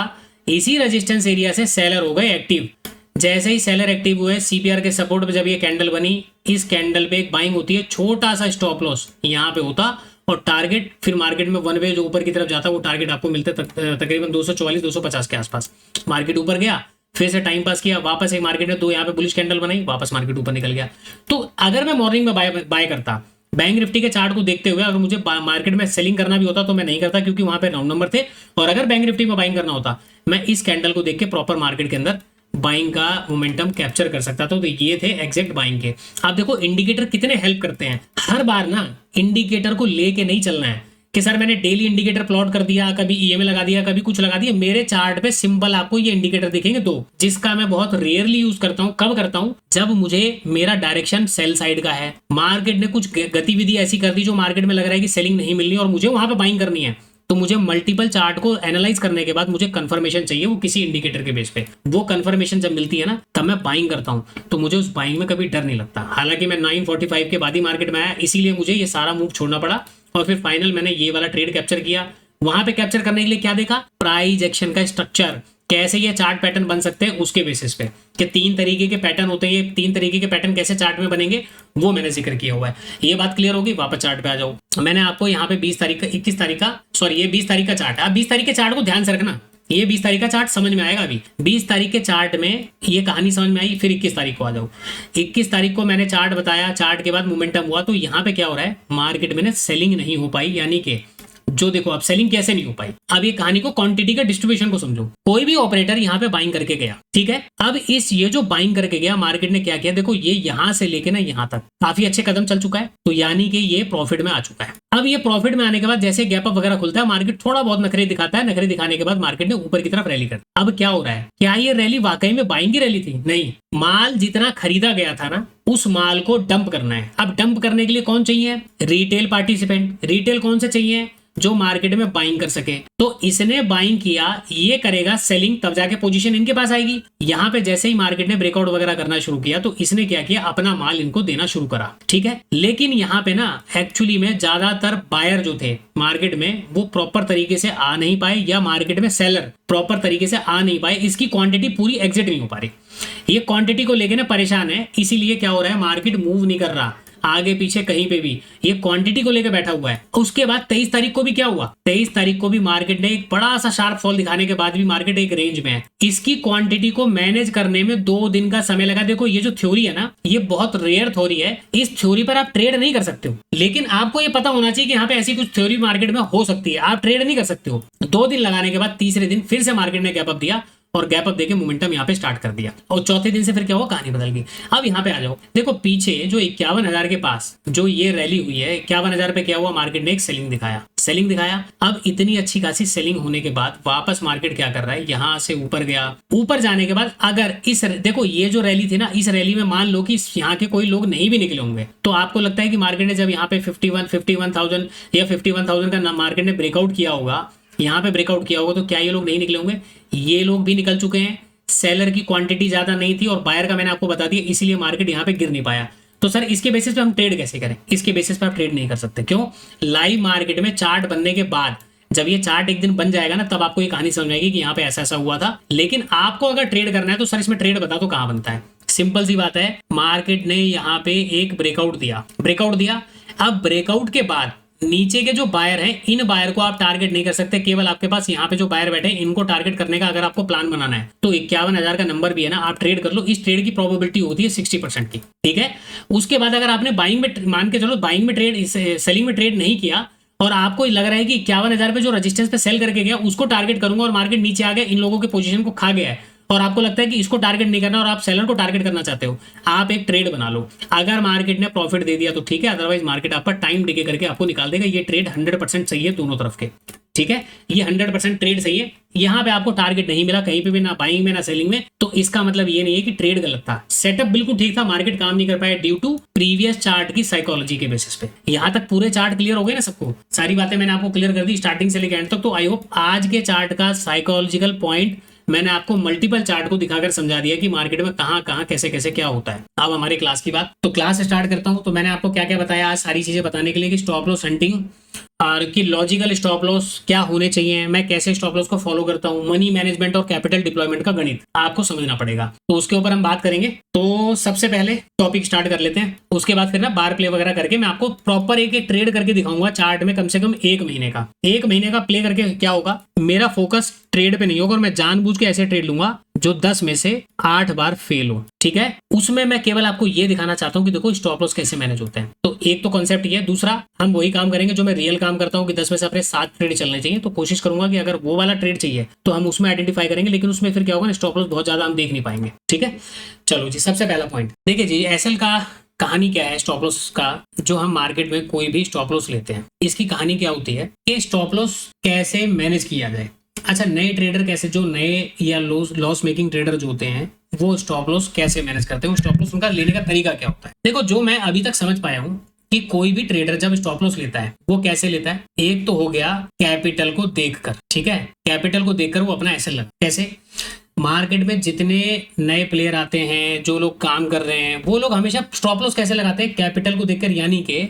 इसी रेजिस्टेंस एरिया से सेलर हो गए एक्टिव। जैसे ही सेलर एक्टिव हुए, सीपीआर के सपोर्ट पे जब ये कैंडल बनी, इस कैंडल पे एक बाइंग होती है, छोटा सा स्टॉप लॉस यहाँ पे होता और टारगेट फिर मार्केट में वन वे जो ऊपर की तरफ जाता, वो टारगेट आपको मिलते तकरीबन 244-250 के आसपास। मार्केट ऊपर गया, फिर से टाइम पास किया, वापस एक मार्केट ने 2 यहाँ पे बुलिश कैंडल बनाई, वापस मार्केट ऊपर निकल गया। तो अगर मैं मॉर्निंग में बाय करता, बैंक निफ्टी के चार्ट को देखते हुए, अगर मुझे मार्केट में सेलिंग करना भी होता तो मैं नहीं करता, क्योंकि वहां पे राउंड नंबर थे। और अगर बैंक निफ्टी में बाइंग करना होता, मैं इस कैंडल को देख के प्रॉपर मार्केट के अंदर बाइंग का मोमेंटम कैप्चर कर सकता था। तो ये थे एग्जैक्ट बाइंग के। आप देखो इंडिकेटर कितने हेल्प करते हैं। हर बार ना इंडिकेटर को लेके नहीं चलना है कि सर मैंने डेली इंडिकेटर प्लॉट कर दिया, कभी ईएमए लगा दिया, कभी कुछ लगा दिया। मेरे चार्ट पे सिंपल आपको ये इंडिकेटर दिखेंगे 2, जिसका मैं बहुत रेयरली यूज करता हूँ। कब करता हूँ, जब मुझे मेरा डायरेक्शन सेल साइड का है, मार्केट ने कुछ गतिविधि ऐसी कर दी जो मार्केट में लग रहा है कि सेलिंग नहीं मिलनी और मुझे वहां पे बाइंग करनी है। तो मुझे मल्टीपल चार्ट को एनालाइज करने के बाद मुझे कंफर्मेशन चाहिए, वो किसी इंडिकेटर के बेस पे। वो कंफर्मेशन जब मिलती है ना, तब मैं बाइंग करता हूँ। तो मुझे उस बाइंग में कभी डर नहीं लगता। हालांकि मैं 9:45 के बाद ही मार्केट में आया, इसीलिए मुझे ये सारा मूव छोड़ना पड़ा। और फिर फाइनल मैंने ये वाला ट्रेड कैप्चर किया। वहां पे कैप्चर करने के लिए क्या देखा, प्राइस एक्शन का स्ट्रक्चर। कैसे ये चार्ट पैटर्न बन सकते हैं उसके बेसिस पे, कि 3 तरीके के पैटर्न होते हैं, ये 3 तरीके के पैटर्न कैसे चार्ट में बनेंगे वो मैंने जिक्र किया हुआ है। ये बात क्लियर होगी, वापस चार्ट पे आ जाओ। मैंने आपको यहाँ पे 20 तारीख का 21 तारीख का सॉरी ये 20 तारीख का चार्ट है। आप 20 तारीख के चार्ट को ध्यान से रखना, ये 20 तारीख का चार्ट समझ में आएगा। अभी 20 तारीख के चार्ट में ये कहानी समझ में आई, फिर 21 तारीख को आ जाओ। 21 तारीख को मैंने चार्ट बताया, चार्ट के बाद मोमेंटम हुआ, तो यहाँ पे क्या हो रहा है, मार्केट में ना सेलिंग नहीं हो पाई, यानी कि जो देखो अब सेलिंग कैसे नहीं हो पाई। अब ये कहानी को क्वांटिटी का डिस्ट्रीब्यूशन को समझो। कोई भी ऑपरेटर यहाँ पे बाइंग करके गया, ठीक है। अब इस ये जो बाइंग करके गया, मार्केट ने क्या किया, देखो ये यहाँ से लेके ना यहाँ तक काफी अच्छे कदम चल चुका है, तो यानी कि ये प्रॉफिट में आ चुका है। अब ये प्रॉफिट में आने के बाद जैसे गैप अप वगैरह खुलता है, मार्केट थोड़ा बहुत नखरे दिखाता है, नखरे दिखाने के बाद मार्केट ने ऊपर की तरफ रैली कर। अब क्या हो रहा है, क्या ये रैली वाकई में बाइंग की रैली थी? नहीं, माल जितना खरीदा गया था ना उस माल को डंप करना है। अब डंप करने के लिए कौन चाहिए, रिटेल पार्टिसिपेंट। रिटेल कौन से चाहिए, जो मार्केट में बाइंग कर सके। तो इसने बाइंग किया, ये करेगा सेलिंग, तब जाके पोजीशन इनके पास आएगी। यहाँ पे जैसे ही मार्केट ने ब्रेकआउट वगैरह करना शुरू किया तो इसने क्या किया, अपना माल इनको देना शुरू करा, ठीक है। लेकिन यहाँ पे ना एक्चुअली में ज्यादातर बायर जो थे मार्केट में वो प्रॉपर तरीके से आ नहीं पाए, या मार्केट में सेलर प्रॉपर तरीके से आ नहीं पाए, इसकी क्वांटिटी पूरी एग्जिट नहीं हो पा रही। ये क्वांटिटी को लेकर ना परेशान है, इसीलिए क्या हो रहा है, मार्केट मूव नहीं कर रहा आगे पीछे कहीं पे भी, ये क्वांटिटी को लेकर बैठा हुआ है। उसके बाद 23 तारीख को भी क्या हुआ, 23 तारीख को भी मार्केट ने एक बड़ा सा शार्प फॉल दिखाने के बाद भी मार्केट एक रेंज में है। इसकी क्वांटिटी को मैनेज करने में 2 दिन का समय लगा। देखो ये जो थ्योरी है ना, ये बहुत रेयर थ्योरी है, इस थ्योरी पर आप ट्रेड नहीं कर सकते हो, लेकिन आपको ये पता होना चाहिए कि यहाँ पे ऐसी कुछ थ्योरी मार्केट में हो सकती है, आप ट्रेड नहीं कर सकते हो। 2 दिन लगाने के बाद तीसरे दिन फिर से मार्केट ने गैप अप दिया और गैप अप देके मोमेंटम यहाँ पे स्टार्ट कर दिया, और चौथे दिन से फिर क्या हुआ, कहानी बदल गई। अब यहाँ पे आ जाओ, देखो पीछे जो 51,000 के पास जो ये रैली हुई है, 51,000 पे क्या हुआ, मार्केट ने एक सेलिंग दिखाया। अब इतनी अच्छी खासी सेलिंग होने के बाद वापस मार्केट क्या कर रहा है, यहाँ से ऊपर गया। ऊपर जाने के बाद अगर इस देखो ये जो रैली थी ना, इस रैली में मान लो कि यहाँ के कोई लोग नहीं भी निकले होंगे, तो आपको लगता है कि मार्केट ने जब यहाँ पे 51,000 या 51,000 का मार्केट ने ब्रेकआउट किया होगा, यहाँ पे ब्रेकआउट किया होगा, तो क्या ये लोग नहीं निकले होंगे? ये लोग भी निकल चुके हैं। सेलर की क्वांटिटी ज्यादा नहीं थी और बायर का मैंने आपको बता दिया, इसीलिए मार्केट यहाँ पे गिर नहीं पाया। तो सर इसके बेसिस पे हम ट्रेड कैसे करें? इसके बेसिस पे आप ट्रेड नहीं कर सकते। क्यों? लाइव मार्केट में चार्ट बनने के बाद, जब ये चार्ट एक दिन बन जाएगा ना, तब आपको ये कहानी समझ आएगी कि यहाँ पे ऐसा ऐसा हुआ था। लेकिन आपको अगर ट्रेड करना है तो सर इसमें ट्रेड बता दो कहाँ बनता है। सिंपल सी बात है, मार्केट ने यहाँ पे एक ब्रेकआउट दिया। अब ब्रेकआउट के बाद नीचे के जो बायर हैं, इन बायर को आप टारगेट नहीं कर सकते। केवल आपके पास यहाँ पे जो बायर बैठे हैं इनको टारगेट करने का अगर आपको प्लान बनाना है तो 51,000 का नंबर भी है ना, आप ट्रेड कर लो। इस ट्रेड की प्रोबेबिलिटी होती है 60% की, ठीक है। उसके बाद अगर आपने बाइंग में मान के चलो, बाइंग में ट्रेड, सेलिंग में ट्रेड नहीं किया और आपको लग रहा है कि 51,000 पे जो रेजिस्टेंस पे सेल करके गया उसको टारगेट करूंगा और मार्केट नीचे आ गया, इन लोगों के पोजीशन को खा गया है, और आपको लगता है कि इसको टारगेट नहीं करना और आप सेलर को टारगेट करना चाहते हो, आप एक ट्रेड बना लो। अगर मार्केट ने प्रॉफिट दे दिया तो ठीक है, अदरवाइज मार्केट आपका टाइम डिके करके आपको निकाल देगा। ये ट्रेड 100% सही है दोनों तरफ के, ठीक है। ये 100% ट्रेड सही है। यहाँ पे आपको टारगेट नहीं मिला कहीं पे भी, ना बाइंग में ना सेलिंग में, तो इसका मतलब ये नहीं है कि ट्रेड गलत था। सेटअप बिल्कुल ठीक था, मार्केट काम नहीं कर पाया ड्यू टू प्रीवियस चार्ट की साइकोलॉजी के बेसिस पे। यहाँ तक पूरे चार्ट क्लियर हो गए ना सबको? सारी बातें मैंने आपको क्लियर कर दी स्टार्टिंग से लेकर एंड तक। तो आई होप आज के चार्ट का साइकोलॉजिकल पॉइंट मैंने आपको मल्टीपल चार्ट को दिखाकर समझा दिया कि मार्केट में कहाँ कहाँ कैसे कैसे क्या होता है। अब हमारी क्लास की बात, तो क्लास स्टार्ट करता हूँ। तो मैंने आपको क्या क्या बताया आज, सारी चीजें बताने के लिए कि स्टॉप लॉस हंटिंग और कि लॉजिकल स्टॉप लॉस क्या होने चाहिए, मैं कैसे स्टॉप लॉस को फॉलो करता हूँ, मनी मैनेजमेंट और कैपिटल डिप्लॉयमेंट का गणित आपको समझना पड़ेगा, तो उसके ऊपर हम बात करेंगे। तो सबसे पहले टॉपिक स्टार्ट कर लेते हैं, उसके बाद फिर ना बार प्ले वगैरह करके मैं आपको प्रॉपर एक ट्रेड करके दिखाऊंगा चार्ट में, कम से कम 1 महीने का प्ले करके। क्या होगा, मेरा फोकस ट्रेड पे नहीं होगा और मैं जानबूझ के ऐसे ट्रेड लूंगा जो 10 में से 8 बार फेल हो, ठीक है। उसमें मैं केवल आपको ये दिखाना चाहता हूँ कि देखो स्टॉप लॉस कैसे मैनेज होते हैं। तो एक तो कॉन्सेप्ट ये है। दूसरा, हम वही काम करेंगे जो मैं रियल काम करता हूँ कि 10 में से अपने 7 ट्रेड चलने चाहिए। तो कोशिश करूंगा कि अगर वो वाला ट्रेड चाहिए तो हम उसमें आइडेंटिफाई करेंगे, लेकिन उसमें फिर क्या होगा ना, स्टॉप लॉस बहुत ज्यादा हम देख नहीं पाएंगे, ठीक है। चलो जी, सबसे पहला पॉइंट देखिए जी, एसएल का कहानी क्या है स्टॉप लॉस का। जो हम मार्केट में कोई भी स्टॉप लॉस लेते हैं, इसकी कहानी क्या होती है कि स्टॉप लॉस कैसे मैनेज किया जाए। अच्छा, नए ट्रेडर कैसे, जो नए या लॉस मेकिंग ट्रेडर जो होते हैं वो स्टॉप लॉस कैसे मैनेज करते हैं, स्टॉप लॉस उनका लेने का तरीका क्या होता है। देखो, जो मैं अभी तक समझ पाया हूँ कि कोई भी ट्रेडर जब स्टॉप लॉस लेता है वो कैसे लेता है। एक तो हो गया कैपिटल को देखकर, ठीक है, कैपिटल को देखकर वो अपना एसएल लगा। कैसे? मार्केट में जितने नए प्लेयर आते हैं, जो लोग काम कर रहे हैं, वो लोग हमेशा स्टॉप लॉस कैसे लगाते हैं, कैपिटल को देखकर। यानी कि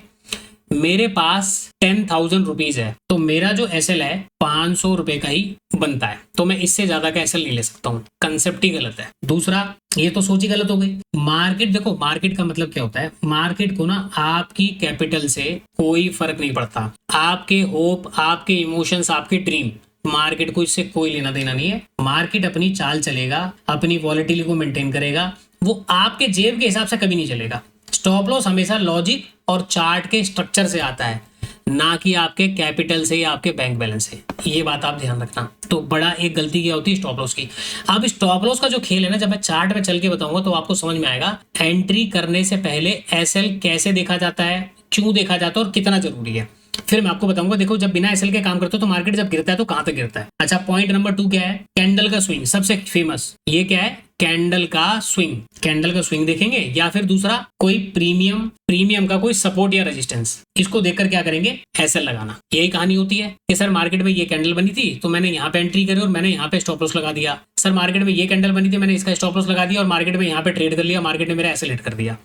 मेरे पास 10,000 रुपीज है, तो मेरा जो एसएल है 500 रुपए का ही बनता है, तो मैं इससे ज्यादा का एसएल नहीं ले सकता हूँ। कंसेप्ट ही गलत है। दूसरा, ये तो सोच ही गलत हो गई। मार्केट, देखो मार्केट का मतलब क्या होता है, मार्केट को ना आपकी कैपिटल से कोई फर्क नहीं पड़ता। आपके होप, आपके इमोशंस, आपके ड्रीम, मार्केट को इससे कोई लेना देना नहीं है। मार्केट अपनी चाल चलेगा, अपनी वॉलेटिलिटी को मेंटेन करेगा, वो आपके जेब के हिसाब से कभी नहीं चलेगा। स्टॉप लॉस हमेशा लॉजिक और चार्ट के स्ट्रक्चर से आता है, ना कि आपके कैपिटल से या आपके बैंक बैलेंस से। ये बात आप ध्यान रखना। तो बड़ा एक गलती क्या होती है स्टॉप लॉस की। अब स्टॉप लॉस का जो खेल है ना, जब मैं चार्ट में चल के बताऊंगा तो आपको समझ में आएगा। एंट्री करने से पहले एसएल कैसे देखा जाता है, क्यों देखा जाता है और कितना जरूरी है, फिर मैं आपको बताऊंगा। देखो, जब बिना एसएल के काम करते हो तो मार्केट जब गिरता है तो कहां तक गिरता है। अच्छा, पॉइंट नंबर 2 क्या है, कैंडल का स्विंग, सबसे फेमस। ये क्या है, कैंडल का स्विंग। कैंडल का स्विंग देखेंगे, या फिर दूसरा कोई प्रीमियम का कोई सपोर्ट या रेजिस्टेंस, इसको देखकर क्या करेंगे, एसएल लगाना। यही कहानी होती है कि सर मार्केट में ये कैंडल बनी थी तो मैंने यहाँ पे एंट्री करी और मैंने यहाँ पे स्टॉप लॉस लगा दिया। सर मार्केट में ये कैंडल बनी थी, मैंने इसका स्टॉप लॉस लगा दिया और मार्केट में यहाँ पे ट्रेड कर लिया, मार्केट ने मेरा एसएल हिट कर दिया।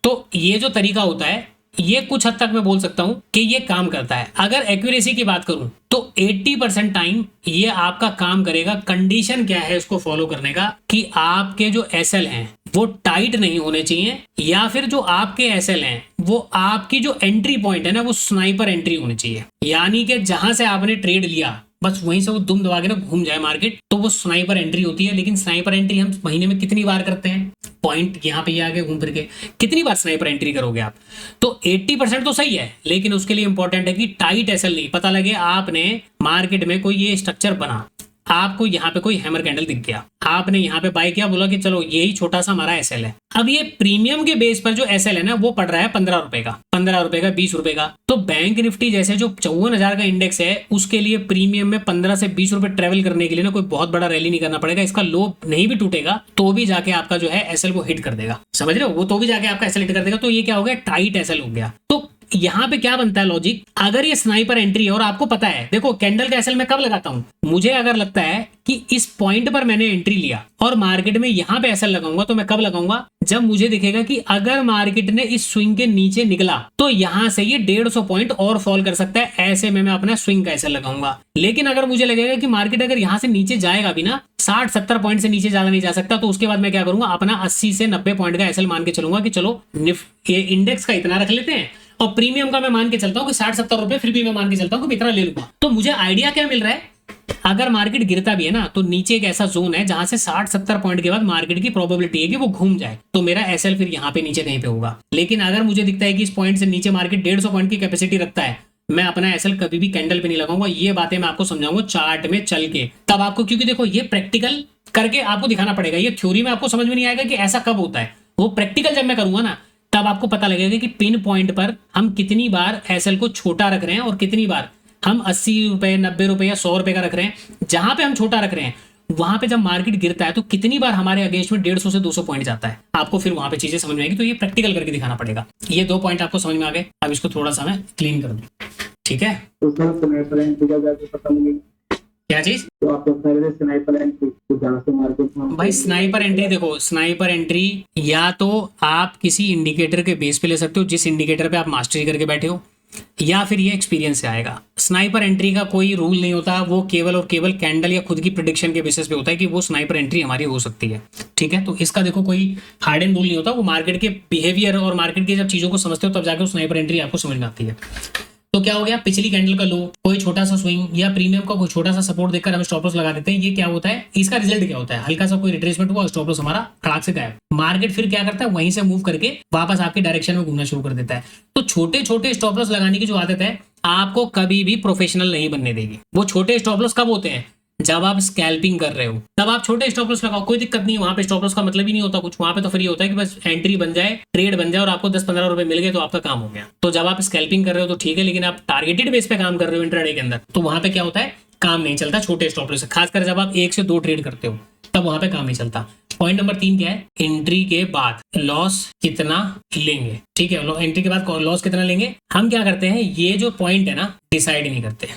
तो ये जो तरीका होता है, ये कुछ हद तक मैं बोल सकता हूं कि ये काम करता है। अगर एक्यूरेसी की बात करूं तो 80% टाइम ये आपका काम करेगा। कंडीशन क्या है इसको फॉलो करने का, कि आपके जो एसएल हैं वो टाइट नहीं होने चाहिए, या फिर जो आपके एसएल हैं वो आपकी जो एंट्री पॉइंट है ना, वो स्नाइपर एंट्री होनी चाहिए। यानी कि जहां से आपने ट्रेड लिया बस वहीं से वो दुम दबा के ना घूम जाए मार्केट, तो वो स्नाइपर एंट्री होती है। लेकिन स्नाइपर एंट्री हम महीने में कितनी बार करते हैं, पॉइंट यहाँ पे आगे घूम फिर के कितनी बार स्नाइपर एंट्री करोगे आप। तो 80% तो सही है, लेकिन उसके लिए इंपॉर्टेंट है कि टाइट एसएल नहीं। पता लगे आपने मार्केट में कोई ये स्ट्रक्चर बना, आपको यहाँ पे कोई हैमर कैंडल दिख गया, आपने यहाँ पे बाय किया, बोला कि चलो यही छोटा सा हमारा एसएल है। अब ये प्रीमियम के बेस पर जो एसएल है ना, वो पड़ रहा है 15 रुपए का, 15 रुपए का, 20 रुपए का। तो बैंक निफ्टी जैसे जो 54,000 का इंडेक्स है, उसके लिए प्रीमियम में 15 से 20 रुपए ट्रेवल करने के लिए ना कोई बहुत बड़ा रैली नहीं करना पड़ेगा। इसका लो नहीं भी टूटेगा तो भी जाके आपका जो है एसएल वो हिट कर देगा, समझ रहे हो, वो तो भी जाके आपका एसएल हिट कर देगा। तो ये क्या हो गया, टाइट एसएल हो गया। तो यहाँ पे क्या बनता है लॉजिक, अगर ये स्नाइपर एंट्री है और आपको पता है, देखो कैंडल का एसएल मैं कब लगाता हूं, मुझे अगर लगता है कि इस पॉइंट पर मैंने एंट्री लिया और मार्केट में यहां पे एसएल लगाऊंगा, तो मैं कब लगाऊंगा, जब मुझे दिखेगा कि अगर मार्केट ने इस स्विंग के नीचे निकला तो यहां से ये 150 पॉइंट और फॉल कर सकता है, ऐसे में मैं अपना स्विंग का एसएल लगाऊंगा। लेकिन अगर मुझे लगेगा कि मार्केट अगर यहां से नीचे जाएगा भी ना, 60-70 पॉइंट से नीचे ज्यादा नहीं जा सकता, तो उसके बाद मैं क्या करूंगा, अपना 80 से 90 पॉइंट का एसएल मान के चलूंगा कि चलो ये इंडेक्स का इतना रख लेते हैं और प्रीमियम का मैं मान के चलता हूं कि 60-70 रुपए, फिर भी मैं मान के चलता हूं कि इतना ले लूंगा। तो मुझे आइडिया क्या मिल रहा है, अगर मार्केट गिरता भी है ना, तो नीचे एक ऐसा जोन है जहां से 60-70 पॉइंट के बाद मार्केट की प्रोबेबिलिटी है कि वो घूम जाए, तो मेरा एसएल फिर यहाँ पे नीचे कहीं पे होगा। लेकिन अगर मुझे दिखता है कि इस पॉइंट से नीचे मार्केट 150 पॉइंट की कैपेसिटी रखता है, मैं अपना एसएल कभी भी कैंडल पे नहीं लगाऊंगा। ये बातें मैं आपको समझाऊंगा चार्ट में चल के, तब आपको, क्योंकि देखो ये प्रैक्टिकल करके आपको दिखाना पड़ेगा। ये थ्योरी में आपको समझ में नहीं आएगा कि ऐसा कब होता है, वो प्रैक्टिकल जब मैं करूंगा ना, तब आपको पता लगेगा कि पिन पॉइंट पर हम कितनी बार एसएल को छोटा रख रहे हैं और कितनी बार हम 80 रुपए, 90 रुपए या 100 रुपए का रख रहे हैं। जहां पे हम छोटा रख रहे हैं, वहां पे जब मार्केट गिरता है तो कितनी बार हमारे अगेंस्ट में 150 से 200 पॉइंट जाता है, आपको फिर वहां पे चीजें समझ में आएगी। तो ये प्रैक्टिकल करके दिखाना पड़ेगा। ये 2 पॉइंट आपको समझ में आ गए। अब इसको थोड़ा सा मैं क्लीन कर दूं, ठीक है। तो सर स्नाइपर एंट्री का जाके पता नहीं क्या चीज, तो आपको पहले स्नाइपर एंट्री तो जहां से मार्केट में भाई स्नाइपर एंट्री, देखो स्नाइपर एंट्री या तो आप किसी इंडिकेटर के बेस पे ले सकते हो, जिस इंडिकेटर पे आप मास्टरी करके बैठे हो, या फिर ये एक्सपीरियंस से आएगा। स्नाइपर एंट्री का कोई रूल नहीं होता, वो केवल और केवल कैंडल या खुद की प्रेडिक्शन के बेसिस पे होता है कि वो स्नाइपर एंट्री हमारी हो सकती है, ठीक है। तो इसका देखो कोई हार्ड एंड रूल नहीं होता, वो मार्केट के बिहेवियर और मार्केट की जब चीजों को समझते हो तब जाकर स्नाइपर एंट्री आपको समझ में आती है। तो क्या हो गया, पिछली कैंडल का लो, कोई छोटा सा स्विंग या प्रीमियम का कोई छोटा सा सपोर्ट देखकर हम स्टॉप लॉस लगा देते हैं। ये क्या होता है, इसका रिजल्ट क्या होता है, हल्का सा कोई रिट्रेसमेंट हुआ, स्टॉप लॉस हमारा खड़ाक से गायब। मार्केट फिर क्या करता है, वहीं से मूव करके वापस आपके डायरेक्शन में घूमना शुरू कर देता है। तो छोटे छोटे स्टॉप लॉस लगाने की जो आदत है आपको कभी भी प्रोफेशनल नहीं बनने देगी। वो छोटे स्टॉप लॉस कब होते हैं, जब आप स्कैल्पिंग कर रहे हो, तब आप छोटे स्टॉप लॉस लगाओ, कोई दिक्कत नहीं। वहां पे स्टॉप लॉस का मतलब ही नहीं होता कुछ, वहां पे तो फिर ये होता है कि बस एंट्री बन जाए, ट्रेड बन जाए और आपको 10-15 रुपए मिल गए तो आपका काम हो गया। तो जब आप स्कैल्पिंग कर रहे हो तो ठीक है, लेकिन आप टारगेटेड बेस पे काम कर रहे हो इंट्राडे के अंदर, तो वहां पे क्या होता है, काम नहीं चलता छोटे स्टॉप लॉस से। खासकर जब आप 1 से 2 ट्रेड करते हो तब वहां पे काम नहीं चलता। पॉइंट नंबर 3 क्या है, एंट्री के बाद लॉस कितना लेंगे, ठीक है। एंट्री के बाद लॉस कितना लेंगे, हम क्या करते हैं, ये जो पॉइंट है ना डिसाइड नहीं करते।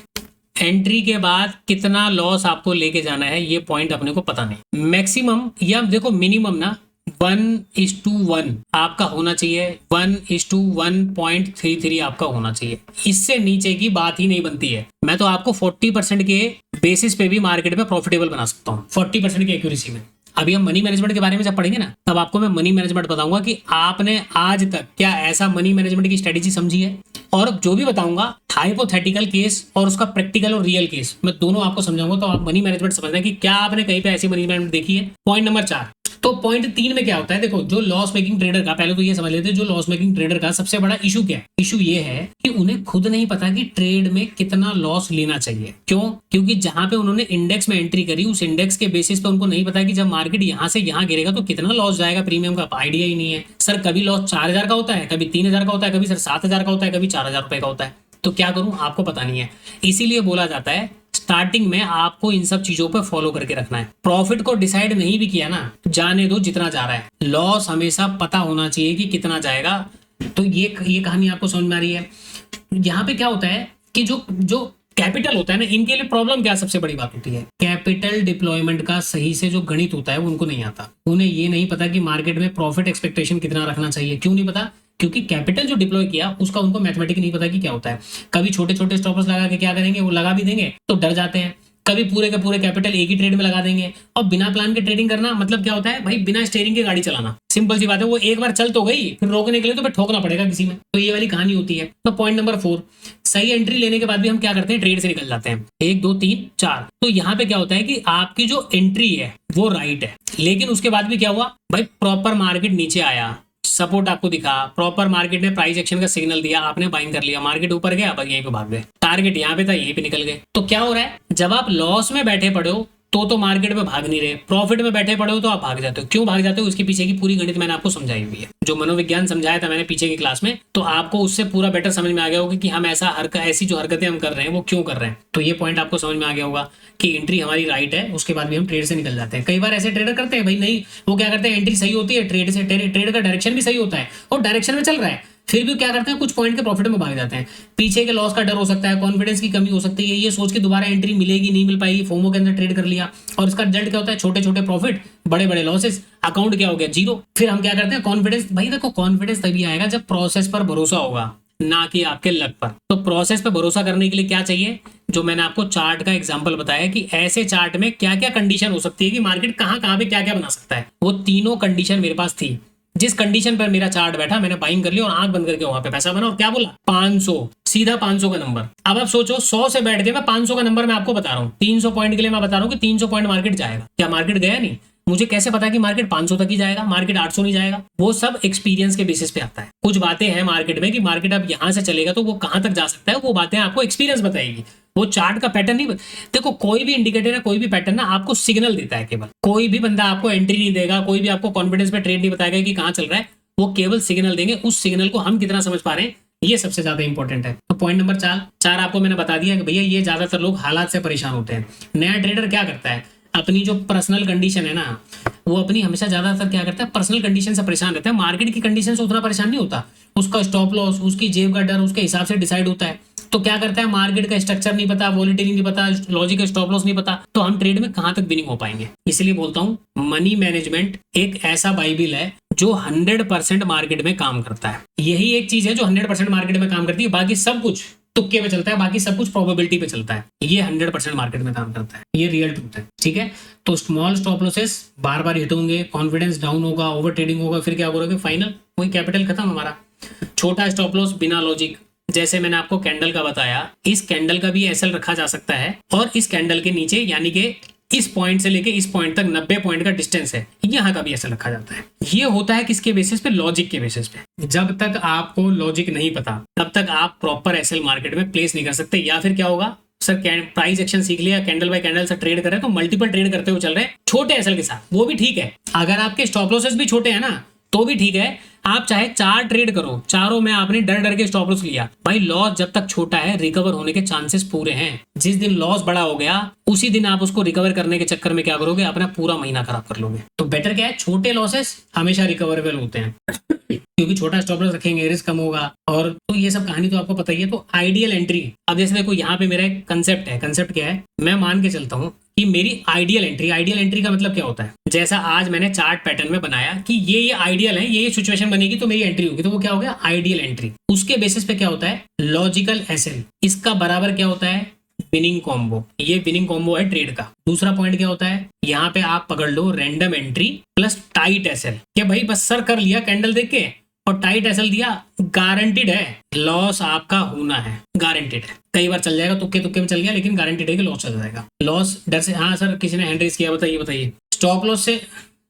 एंट्री के बाद कितना लॉस आपको लेके जाना है ये पॉइंट अपने को पता नहीं। मैक्सिमम या देखो मिनिमम ना, 1:1 आपका होना चाहिए, 1:1.33 आपका होना चाहिए। इससे नीचे की बात ही नहीं बनती है। मैं तो आपको 40% के बेसिस पे भी मार्केट में प्रॉफिटेबल बना सकता हूँ, 40% की एक्यूरेसी में। अभी हम मनी मैनेजमेंट के बारे में जब पढ़ेंगे ना, तब आपको मैं मनी मैनेजमेंट बताऊंगा कि आपने आज तक क्या ऐसा मनी मैनेजमेंट की स्ट्रेटेजी समझी है। और जो भी बताऊंगा हाइपोथेटिकल केस और उसका प्रैक्टिकल और रियल केस मैं दोनों आपको समझाऊंगा, तो आप मनी मैनेजमेंट समझना कि क्या आपने कहीं पे ऐसी मनी मैनेजमेंट देखी है। Point number 4। तो पॉइंट 3 में क्या होता है, देखो जो लॉस मेकिंग ट्रेडर का, पहले तो ये समझ लेते हैं जो लॉस मेकिंग ट्रेडर का सबसे बड़ा इशू क्या है। इशू ये है कि उन्हें खुद नहीं पता कि ट्रेड में कितना लॉस लेना चाहिए। क्यों? क्योंकि जहां पे उन्होंने इंडेक्स में एंट्री करी, उस इंडेक्स के बेसिस पे उनको नहीं पता कि जब मार्केट यहां से यहां गिरेगा तो कितना लॉस जाएगा प्रीमियम का, आइडिया ही नहीं है। सर कभी लॉस 4000 का होता है, कभी 3000 का होता है, कभी सर 7000 का होता है, कभी 4000 रुपए का होता है। तो क्या करूं, आपको पता नहीं है। इसीलिए बोला जाता है स्टार्टिंग में आपको इन सब चीजों पर फॉलो करके रखना है। प्रॉफिट को डिसाइड नहीं भी किया ना, जाने दो जितना जा रहा है। लॉस हमेशा पता होना चाहिए कि कितना जाएगा। तो ये कहानी आपको समझ में आ रही है। यहाँ पे क्या होता है कि जो कैपिटल होता है ना, इनके लिए प्रॉब्लम क्या सबसे बड़ी बात होती है, कैपिटल डिप्लॉयमेंट का सही से जो गणित होता है वो उनको नहीं आता। उन्हें ये नहीं पता कि मार्केट में प्रॉफिट एक्सपेक्टेशन कितना रखना चाहिए। क्यों नहीं पता? क्योंकि कैपिटल जो डिप्लॉय किया उसका उनको मैथमेटिक नहीं पता कि क्या होता है। कभी छोटे छोटे स्टॉप लॉस लगा के क्या करेंगे, वो लगा भी देंगे तो डर जाते हैं। कभी पूरे के पूरे कैपिटल एक ही ट्रेड में लगा देंगे। और बिना प्लान के ट्रेडिंग करना मतलब क्या होता है भाई, बिना स्टीयरिंग के गाड़ी चलाना। सिंपल सी बात है, वो एक बार चल तो गई, फिर रोकने के लिए तो फिर ठोकना पड़ेगा किसी में। तो ये वाली कहानी होती है। तो पॉइंट नंबर 4, सही एंट्री लेने के बाद भी हम क्या करते हैं, ट्रेड से निकल जाते हैं। 1 2 3 4। तो यहाँ पे क्या होता है कि आपकी जो एंट्री है वो राइट है, लेकिन उसके बाद भी क्या हुआ भाई, प्रॉपर मार्केट नीचे आया, सपोर्ट आपको दिखा, प्रॉपर मार्केट ने प्राइस एक्शन का सिग्नल दिया, आपने बाइंग कर लिया, मार्केट ऊपर गया, अब यहीं पे भाग गए। टारगेट यहाँ पे था, यहीं पे निकल गए। तो क्या हो रहा है, जब आप लॉस में बैठे पड़े हो तो मार्केट में भाग नहीं रहे, प्रॉफिट में बैठे पड़े हो तो आप भाग जाते हो। क्यों भाग जाते हो, उसके पीछे की पूरी गणित मैंने आपको समझाई हुई है। जो मनोविज्ञान समझाया था मैंने पीछे की क्लास में, तो आपको उससे पूरा बेटर समझ में आ गया होगा कि हम ऐसी जो हरकतें हम कर रहे हैं वो क्यों कर रहे हैं। तो ये पॉइंट आपको समझ में आ गया होगा कि एंट्री हमारी राइट है, उसके बाद भी हम ट्रेड से निकल जाते हैं। कई बार ऐसे ट्रेडर करते हैं भाई, नहीं वो क्या करते हैं, एंट्री सही होती है, ट्रेड का डायरेक्शन भी सही होता है और डायरेक्शन में चल रहा है, फिर भी क्या करते हैं, कुछ पॉइंट के प्रॉफिट में भाग जाते हैं। पीछे के लॉस का डर हो सकता है, कॉन्फिडेंस की कमी हो सकती है, ये सोच के दोबारा एंट्री मिलेगी नहीं मिल पाएगी, फोमो के अंदर ट्रेड कर लिया और इसका रिजल्ट क्या होता है, छोटे छोटे प्रॉफिट, बड़े बड़े लॉसेस, अकाउंट क्या हो गया, जीरो। फिर हम क्या करते हैं, कॉन्फिडेंस। भाई देखो, कॉन्फिडेंस तभी आएगा जब प्रोसेस पर भरोसा होगा, ना कि आपके लक पर। तो प्रोसेस पर भरोसा करने के लिए क्या चाहिए, जो मैंने आपको चार्ट का एग्जांपल बताया कि ऐसे चार्ट में क्या क्या कंडीशन हो सकती है कि मार्केट कहां पे क्या क्या बना सकता है, वो तीनों कंडीशन मेरे पास थी। जिस कंडीशन पर मेरा चार्ट बैठा, मैंने बाइंग कर लिया और आंख बंद करके वहां पे पैसा बना और क्या बोला, 500, सीधा 500 का नंबर। अब आप सोचो, 100 से बैठ के मैं 500 का नंबर मैं आपको बता रहा हूँ, 300 पॉइंट के लिए मैं बता रहा हूँ कि 300 पॉइंट मार्केट जाएगा। क्या मार्केट गया? नहीं। मुझे कैसे पता कि मार्केट 500 तक ही जाएगा, मार्केट 800 नहीं जाएगा? वो सब एक्सपीरियंस के बेसिस पे आता है। कुछ बातें हैं मार्केट में कि मार्केट अब यहां से चलेगा तो वो कहां तक जा सकता है, वो बातें आपको एक्सपीरियंस बताएगी। वो चार्ट का पैटर्न नहीं। देखो, कोई भी इंडिकेटर है, कोई भी पैटर्न ना आपको सिग्नल देता है केवल। कोई भी बंदा आपको एंट्री नहीं देगा, कोई भी आपको कॉन्फिडेंस पे ट्रेड नहीं बताएगा कि कहां चल रहा है, वो केवल सिग्नल देंगे। उस सिग्नल को हम कितना समझ पा रहे हैं, ये सबसे ज्यादा इंपॉर्टेंट है। तो पॉइंट नंबर 4 आपको मैंने बता दिया कि भैया ये ज्यादातर लोग हालात से परेशान होते हैं। नया ट्रेडर क्या करता है, अपनी जो पर्सनल कंडीशन है ना, वो अपनी हमेशा ज्यादातर क्या करता है, पर्सनल कंडीशन से परेशान रहता है। मार्केट की कंडीशन से उतना परेशान नहीं होता। उसका स्टॉप लॉस, उसकी जेब का डर उसके हिसाब से डिसाइड होता है। तो क्या करता है, मार्केट का स्ट्रक्चर नहीं पता, वॉलेटिलिटी नहीं पता, लॉजिक स्टॉप लॉस नहीं पता, तो हम ट्रेड में कहां तक विनिंग हो पाएंगे। इसलिए बोलता हूं, मनी मैनेजमेंट एक ऐसा बाइबिल है जो 100% मार्केट में काम करता है। यही एक चीज है जो 100% मार्केट में काम करती है। बाकी सब कुछ तुक्के पे चलता है, बाकी सब कुछ प्रोबेबिलिटी पे चलता है। ये 100% मार्केट में काम करता है, ये रियल ट्रूथ है। ठीक है, तो स्मॉल स्टॉप लॉसेस बार बार हिट होंगे, कॉन्फिडेंस डाउन होगा, ओवर ट्रेडिंग होगा, फिर क्या करोगे, फाइनल वही कैपिटल खत्म हमारा। छोटा स्टॉप लॉस बिना लॉजिक, जैसे मैंने आपको कैंडल का बताया, इस कैंडल का भी एसएल रखा जा सकता है और इस कैंडल के नीचे यानी कि इस पॉइंट से लेके इस पॉइंट तक 90 पॉइंट का डिस्टेंस है, यहाँ का भी ऐसा रखा जाता है। ये होता है किसके बेसिस पे, लॉजिक के बेसिस पे। जब तक आपको लॉजिक नहीं पता तब तक आप प्रॉपर एसएल मार्केट में प्लेस नहीं कर सकते। या फिर क्या होगा, सर प्राइस एक्शन सीख लिया, कैंडल बाय कैंडल से ट्रेड कर रहे हैं, तो मल्टीपल ट्रेड करते हुए चल रहे हैं छोटे एसएल के साथ, वो भी ठीक है। अगर आपके स्टॉप लॉसेस भी छोटे हैं ना तो भी ठीक है। आप चाहे 4 ट्रेड करो, चारों में आपने डर डर के स्टॉप लॉस लिया, भाई लॉस जब तक छोटा है रिकवर होने के चांसेस पूरे हैं। जिस दिन लॉस बड़ा हो गया उसी दिन आप उसको रिकवर करने के चक्कर में क्या करोगे, अपना पूरा महीना खराब कर लोगे। तो बेटर क्या है, छोटे लॉसेस हमेशा रिकवरेबल होते हैं क्योंकि छोटा स्टॉप लॉस रखेंगे, रिस्क कम होगा। और तो ये सब कहानी तो आपको पता ही है। तो आइडियल एंट्री, अब जैसे देखो यहाँ पे मेरा एक कंसेप्ट है। कंसेप्ट क्या है, मैं मान के चलता हूँ कि मेरी आइडियल एंट्री का मतलब क्या होता है, जैसा आज मैंने चार्ट पैटर्न में बनाया कि ये आइडियल है, ये सिचुएशन बनेगी तो मेरी एंट्री होगी, तो वो क्या हो गया आइडियल एंट्री। उसके बेसिस पे क्या होता है लॉजिकल एसएल, इसका बराबर क्या होता है विनिंग कॉम्बो, ये विनिंग कॉम्बो है ट्रेड का। दूसरा पॉइंट क्या होता है यहाँ पे आप पकड़ लो random entry plus tight SL, कि भाई बस सर कर लिया कैंडल देख के और टाइट एसएल दिया, गारंटीड है लॉस आपका होना है, गारंटीड है। कई बार चल जाएगा, तुक्के तुक्के में चल गया, लेकिन गारंटीड है कि लॉस चल जाएगा। लॉस डर से, हाँ सर किसी ने हैंड रेज किया, बताइए स्टॉप लॉस से,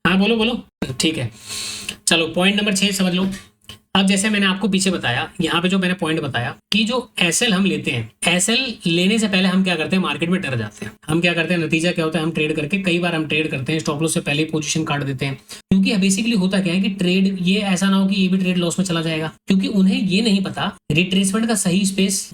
हाँ बोलो ठीक है। चलो पॉइंट नंबर 6 समझ लो। अब जैसे मैंने आपको पीछे बताया, यहाँ पे जो मैंने पॉइंट बताया कि जो एसएल हम लेते हैं, एसएल लेने से पहले हम क्या करते हैं मार्केट में डर जाते हैं। हम क्या करते हैं, नतीजा क्या होता है, हम ट्रेड करके कई बार हम ट्रेड करते हैं स्टॉप लॉस से पहले ही पोजीशन काट देते हैं, क्योंकि बेसिकली होता क्या है कि ट्रेड ये ऐसा ना हो कि ये भी ट्रेड लॉस में चला जाएगा, क्योंकि उन्हें ये नहीं पता रिट्रेसमेंट का सही स्पेस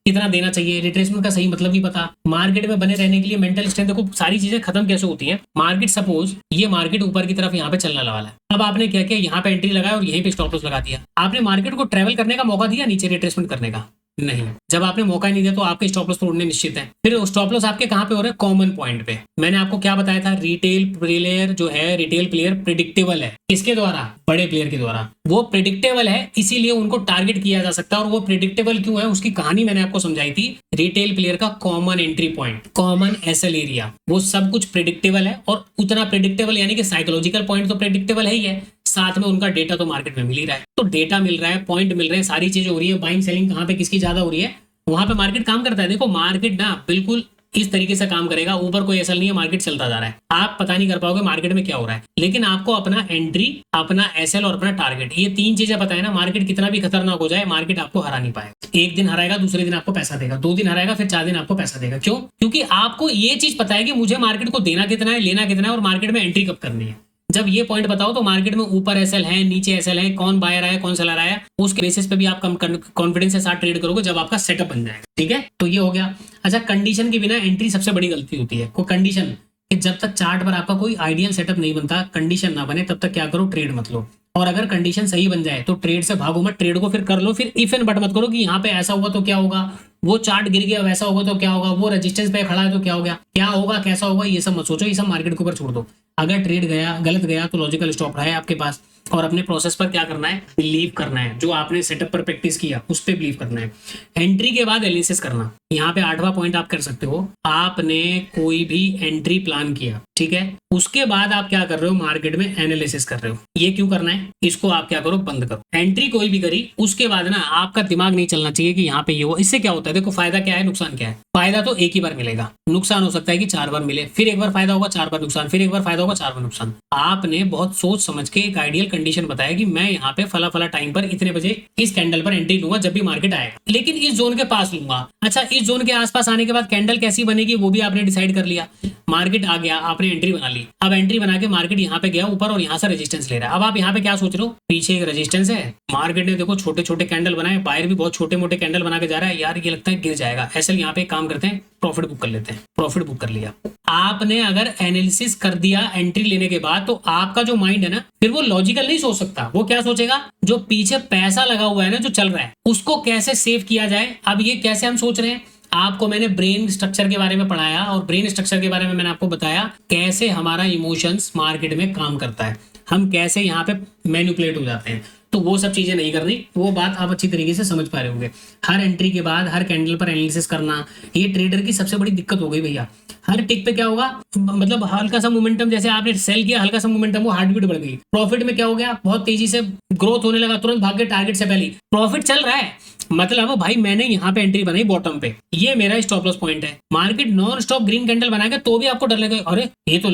कितना देना चाहिए, रिट्रेसमेंट का सही मतलब नहीं पता। मार्केट में बने रहने के लिए मेंटल स्ट्रेंथ, देखो सारी चीजें खत्म कैसे होती हैं। मार्केट सपोज ये मार्केट ऊपर की तरफ यहाँ पे चलने वाला है, अब आपने क्या किया यहाँ पे एंट्री लगाया और यहीं पे स्टॉप लॉस लगा दिया। आपने मार्केट को ट्रेवल करने का मौका दिया नीचे रिट्रेसमेंट करने का? नहीं। जब आपने मौका ही नहीं दिया तो आपके स्टॉप लॉस तोड़ने निश्चित है। फिर स्टॉप लॉस आपके कहाँ पे हो रहे हैं, कॉमन पॉइंट पे। मैंने आपको क्या बताया था, रिटेल प्लेयर जो है, रिटेल प्लेयर प्रेडिक्टेबल है, किसके द्वारा, बड़े प्लेयर के द्वारा। वो प्रेडिक्टेबल है इसीलिए उनको टारगेट किया जा सकता है। और वो प्रेडिक्टेबल क्यों है उसकी कहानी मैंने आपको समझाई थी। रिटेल प्लेयर का common entry point, common SL area, वो सब कुछ प्रेडिक्टेबल है। और उतना प्रेडिक्टेबल यानी कि साइकोलॉजिकल पॉइंट तो प्रेडिक्टेबल है ही है, साथ में उनका डेटा तो मार्केट में मिल ही रहा है। तो डेटा मिल रहा है, पॉइंट मिल रहे हैं, सारी चीजें हो रही है, बाइंग सेलिंग कहाँ पे किसकी ज्यादा हो रही है वहां पे मार्केट काम करता है। देखो मार्केट ना बिल्कुल इस तरीके से काम करेगा, ऊपर कोई एसएल नहीं है, मार्केट चलता जा रहा है, आप पता नहीं कर पाओगे मार्केट में क्या हो रहा है। लेकिन आपको अपना एंट्री, अपना एसएल और अपना टारगेट, ये 3 चीजें पता है ना, मार्केट कितना भी खतरनाक हो जाए मार्केट आपको हरा नहीं पाएगा। एक दिन हराएगा, दूसरे दिन आपको पैसा देगा, 2 दिन हराएगा, फिर 4 दिन आपको पैसा देगा। क्यों? क्योंकि आपको ये चीज पता है कि मुझे मार्केट को देना कितना है, लेना कितना है और मार्केट में एंट्री कब करनी है। जब ये पॉइंट बताओ तो मार्केट में ऊपर एसएल है, नीचे एसएल है, कौन बायर है कौन सेलर है, उसके बेसिस पे भी आप कम कॉन्फिडेंस के साथ ट्रेड करोगे जब आपका सेटअप बन जाएगा। ठीक है, तो ये हो गया। अच्छा, कंडीशन के बिना एंट्री सबसे बड़ी गलती होती है। कोई कंडीशन कि जब तक चार्ट पर आपका कोई आइडियल सेटअप नहीं बनता, कंडीशन ना बने, तब तक क्या करो, ट्रेड मत लो। और अगर कंडीशन सही बन जाए तो ट्रेड से भागो मत, ट्रेड को फिर कर लो। फिर इफ एंड बट मत करो कि यहाँ पे ऐसा हुआ तो क्या होगा, वो चार्ट गिर गया वैसा होगा तो क्या होगा, वो रेजिस्टेंस पे खड़ा है तो क्या हो गया, क्या होगा कैसा होगा, ये सब मत सोचो, ये सब मार्केट के ऊपर छोड़ दो। अगर ट्रेड गया गलत गया तो लॉजिकल स्टॉप है आपके पास, और अपने प्रोसेस पर क्या करना है, बिलीव करना है। जो आपने सेटअप पर प्रैक्टिस किया उस पर बिलीव करना है। एंट्री के बाद एनालिसिस करना। यहाँ पे 8वां पॉइंट आप कर सकते हो, आपने कोई भी एंट्री प्लान किया, ठीक है, उसके बाद आप क्या कर रहे हो, मार्केट में एनालिसिस कर रहे हो। ये क्यों करना है, इसको आप क्या करो, बंद करो। एंट्री कोई भी करी उसके बाद ना आपका दिमाग नहीं चलना चाहिए कि यहाँ पे ये हुआ। इससे क्या होता है, देखो फायदा क्या है, नुकसान क्या है। फायदा तो एक ही बार मिलेगा, नुकसान हो सकता है कि 4 बार मिले, फिर एक बार फायदा होगा 4 बार नुकसान, फिर एक बार फायदा होगा 4 बार नुकसान। आपने बहुत सोच समझ के एक आइडियल कंडीशन बताया कि मैं यहाँ पे फला फला टाइम पर इतने बजे इस कैंडल पर एंट्री लूंगा जब भी मार्केट आएगा, लेकिन इस जोन के पास लूंगा। अच्छा, इस जोन के आसपास आने के बाद कैंडल कैसी बनेगी वो भी आपने डिसाइड कर लिया। मार्केट आ गया, आपने एंट्री बना ली। अब एंट्री बना के मार्केट यहाँ पे गया ऊपर और यहाँ से रेजिस्टेंस ले रहा है। अब आप यहाँ पे क्या सोच रहे हो, पीछे एक रेजिस्टेंस है, मार्केट ने देखो छोटे छोटे कैंडल बनाए, बायर भी बहुत छोटे मोटे कैंडल बना के जा रहा है, यार ये लगता है गिर जाएगा। एसएल यहाँ पे काम करते हैं, प्रॉफिट बुक कर लेते हैं, प्रॉफिट बुक कर लिया। आपने अगर एनालिसिस कर दिया एंट्री लेने के बाद, तो आपका जो माइंड है ना, फिर वो लॉजिकल नहीं सोच सकता। वो क्या सोचेगा, जो पीछे पैसा लगा हुआ है ना, जो चल रहा है, उसको कैसे सेव किया जाए। अब ये कैसे हम सोच रहे हैं, आपको मैंने ब्रेन स्ट्रक्चर के बारे में पढ़ाया, और ब्रेन स्ट्रक्चर के बारे में मैंने आपको बताया कैसे हमारा इमोशंस मार्केट में काम करता है, हम कैसे यहाँ पे मैनिपुलेट हो जाते हैं। तो वो सब चीजें नहीं करनी, वो बात आप अच्छी तरीके से समझ पा रहे होंगे। हर एंट्री के बाद हर कैंडल पर एनालिसिस करना, ये ट्रेडर की सबसे बड़ी दिक्कत हो गई भैया। हर टिक पे क्या होगा, मतलब हल्का सा मोमेंटम, जैसे आपने सेल किया हल्का सा मोमेंटम, वो हार्ट बीट बढ़ गई। प्रॉफिट में क्या हो गया, बहुत तेजी से ग्रोथ होने लगा, तुरंत भाग के टारगेट से पहले प्रॉफिट चल रहा है। मतलब भाई मैंने यहाँ पे एंट्री बनाई बॉटम पे, ये मेरा स्टॉप लॉस पॉइंट है। Market non stop green candle बनाएगा तो भी आपको डर लगेगा, अरे ये तो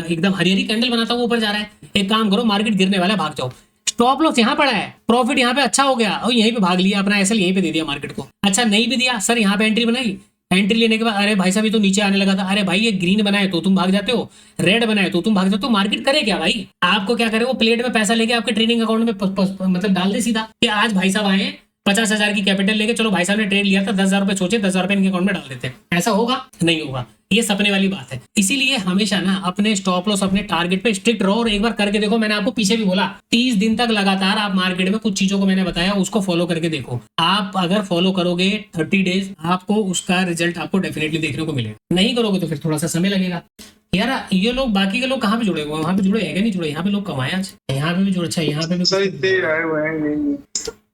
एकदम हरी कैंडल बनाता हुआ ऊपर जा रहा है। एक काम करो, मार्केट गिरने वाला है, भाग जाओ। स्टॉप लॉस यहाँ पड़ा है, प्रॉफिट यहाँ पे अच्छा हो गया और यहीं पे भाग लिया, अपना एसएल यहीं पे दे दिया मार्केट को। अच्छा नहीं भी दिया, सर यहाँ पे एंट्री बनाई, एंट्री लेने के बाद अरे भाई साहब ये तो नीचे आने लगा था, अरे भाई ये ग्रीन बनाए तो तुम भाग जाते हो, रेड बनाए तो तुम भाग जाते हो। मार्केट करे क्या भाई, आपको क्या करे, वो प्लेट में पैसा लेके आपके ट्रेडिंग अकाउंट में मतलब डाल दे सीधा कि आज भाई साहब आए 50,000 की कैपिटल लेके चलो भाई साहब ने ट्रेड लिया था, 10,000 रुपए सोचे 10,000 रुपए इनके अकाउंट में डाल देते हैं, ऐसा होगा? नहीं होगा। ये सपने वाली बात है। इसीलिए हमेशा ना अपने स्टॉप लॉस, अपने टारगेट पे स्ट्रिक्ट रहो और एक बार करके देखो। मैंने आपको पीछे भी बोला 30 दिन तक लगातार आप मार्केट में कुछ चीजों को मैंने बताया उसको फॉलो करके देखो। आप अगर फॉलो करोगे 30 डेज, आपको उसका रिजल्ट आपको डेफिनेटली देखने को मिलेगा। नहीं करोगे तो फिर थोड़ा सा समय लगेगा। यार ये लोग, बाकी के लोग कहाँ पे जुड़े हुए हैं? वहां पे जुड़े हैं क्या? नहीं जुड़े? यहाँ पे लोग कमाए आज, यहाँ पे भी जुड़े। अच्छा यहाँ पे भी सर इतने आए हुए हैं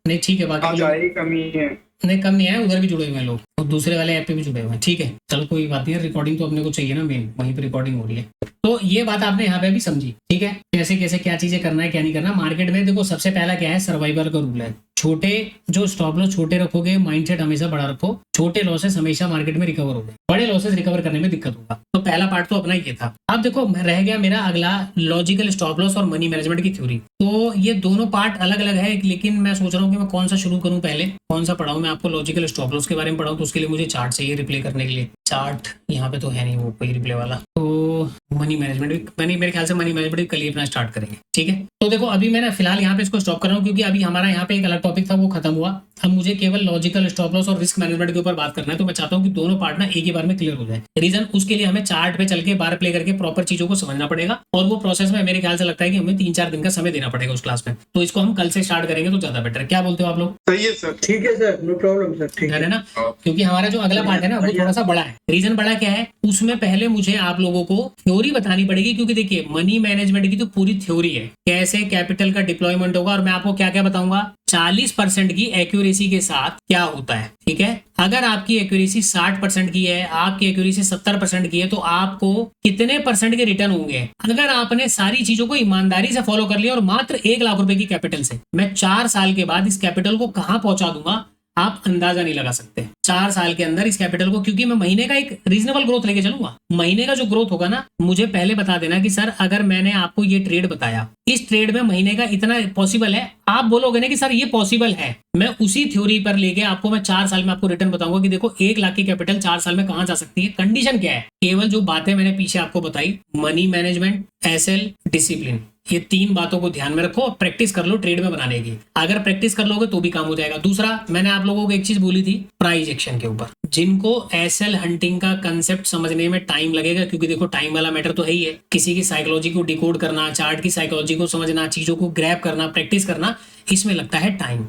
नहीं, ठीक है। बाकी आज लोग- आई कमी है। नहीं कम नहीं है, उधर भी जुड़े हुए हैं लोग और दूसरे वाले ऐप पे भी जुड़े हुए हैं। ठीक है चलो कोई बात नहीं, रिकॉर्डिंग तो अपने को चाहिए ना, मेन वहीं पे रिकॉर्डिंग हो रही है। तो ये बात आपने यहाँ पे भी समझी, ठीक है? कैसे कैसे क्या चीजें करना है क्या नहीं करना मार्केट में। देखो सबसे पहला क्या है, सर्वाइवल का रूल है। छोटे जो स्टॉप लॉस छोटे रखोगे, माइंडसेट हमेशा बड़ा रखो, छोटे लॉसेस हमेशा मार्केट में रिकवर हो गए, बड़े लॉसेस रिकवर करने में दिक्कत होगा। तो पहला पार्ट तो अपना ये था। अब देखो रह गया मेरा अगला, लॉजिकल स्टॉप लॉस और मनी मैनेजमेंट की थ्योरी। तो ये दोनों पार्ट अलग अलग है, लेकिन मैं सोच रहा हूँ कि मैं कौन सा शुरू करूँ, पहले कौन सा पढ़ाऊँ। मैं आपको लॉजिकल स्टॉप लॉस के बारे में पढ़ाऊँ तो उसके लिए मुझे चार्ट चाहिए रिप्ले करने के लिए। चार्ट यहाँ पे तो है नहीं वो कोई रिप्ले वाला। तो मनी मैनेजमेंट भी, मेरे ख्याल से मनी मैनेजमेंट भी कल ही अपना स्टार्ट करेंगे, ठीक है? तो देखो अभी मैं ना फिलहाल यहाँ पे इसको स्टॉप कर रहा हूँ क्योंकि अभी हमारा यहाँ पे एक अलग टॉपिक था वो खत्म हुआ। अब मुझे केवल लॉजिकल स्टॉप लॉस और रिस्क मैनेजमेंट के ऊपर बात करना है। तो मैं चाहता हूँ कि दोनों पार्ट ना एक ही बार में क्लियर हो जाए। रीजन उसके लिए हमें चार्ट पे चल के बार प्ले करके प्रॉपर चीजों को समझना पड़ेगा और वो प्रोसेस में मेरे ख्याल से लगता है कि हमें 3-4 दिन का समय देना पड़ेगा उस क्लास में। तो इसको हम कल से स्टार्ट करेंगे तो ज्यादा बेटर है। क्या बोलते हो आप लोग? सही है सर। ठीक है सर, नो प्रॉब्लम सर, ठीक है है ना? क्योंकि हमारा जो अगला पार्ट है ना वो थोड़ा सा बड़ा है। रीजन बड़ा क्या है, उसमें पहले मुझे आप लोगों को थ्योरी बतानी पड़ेगी। क्योंकि देखिए मनी मैनेजमेंट की तो पूरी थ्योरी है, कैसे कैपिटल का डिप्लॉयमेंट होगा और मैं आपको क्या क्या बताऊंगा 40% की एक्यूरेसी के साथ क्या होता है, ठीक है? अगर आपकी एक्यूरेसी 60% की है, आपकी एक्यूरेसी 70% की है, तो आपको कितने परसेंट के रिटर्न होंगे अगर आपने सारी चीजों को ईमानदारी से फॉलो कर लिया। और मात्र 1 लाख रुपए की कैपिटल से मैं 4 साल के बाद इस कैपिटल को कहां पहुंचा दूंगा आप अंदाजा नहीं लगा सकते। 4 साल के अंदर इस कैपिटल को, क्योंकि मैं महीने का एक रीजनेबल ग्रोथ लेके चलूंगा। महीने का जो ग्रोथ होगा ना, मुझे पहले बता देना कि सर अगर मैंने आपको ये ट्रेड बताया, इस ट्रेड में महीने का इतना पॉसिबल है, आप बोलोगे ना कि सर ये पॉसिबल है, मैं उसी थ्योरी पर लेके आपको मैं 4 साल में आपको रिटर्न बताऊंगा कि देखो 1 लाख की कैपिटल 4 साल में कहां जा सकती है। कंडीशन क्या है, केवल जो बातें मैंने पीछे आपको बताई, मनी मैनेजमेंट, एसएल, डिसिप्लिन, ये 3 बातों को ध्यान में रखो और प्रैक्टिस कर लो ट्रेड में बनाने की। अगर प्रैक्टिस कर लोगे तो भी काम हो जाएगा। दूसरा मैंने आप लोगों को एक चीज बोली थी प्राइस एक्शन के ऊपर। जिनको एसएल हंटिंग का कंसेप्ट समझने में टाइम लगेगा, क्योंकि देखो टाइम वाला मैटर तो है ही है, किसी की साइकोलॉजी को डिकोड करना, चार्ट की साइकोलॉजी को समझना, चीजों को ग्रैब करना, प्रैक्टिस करना, इसमें लगता है टाइम।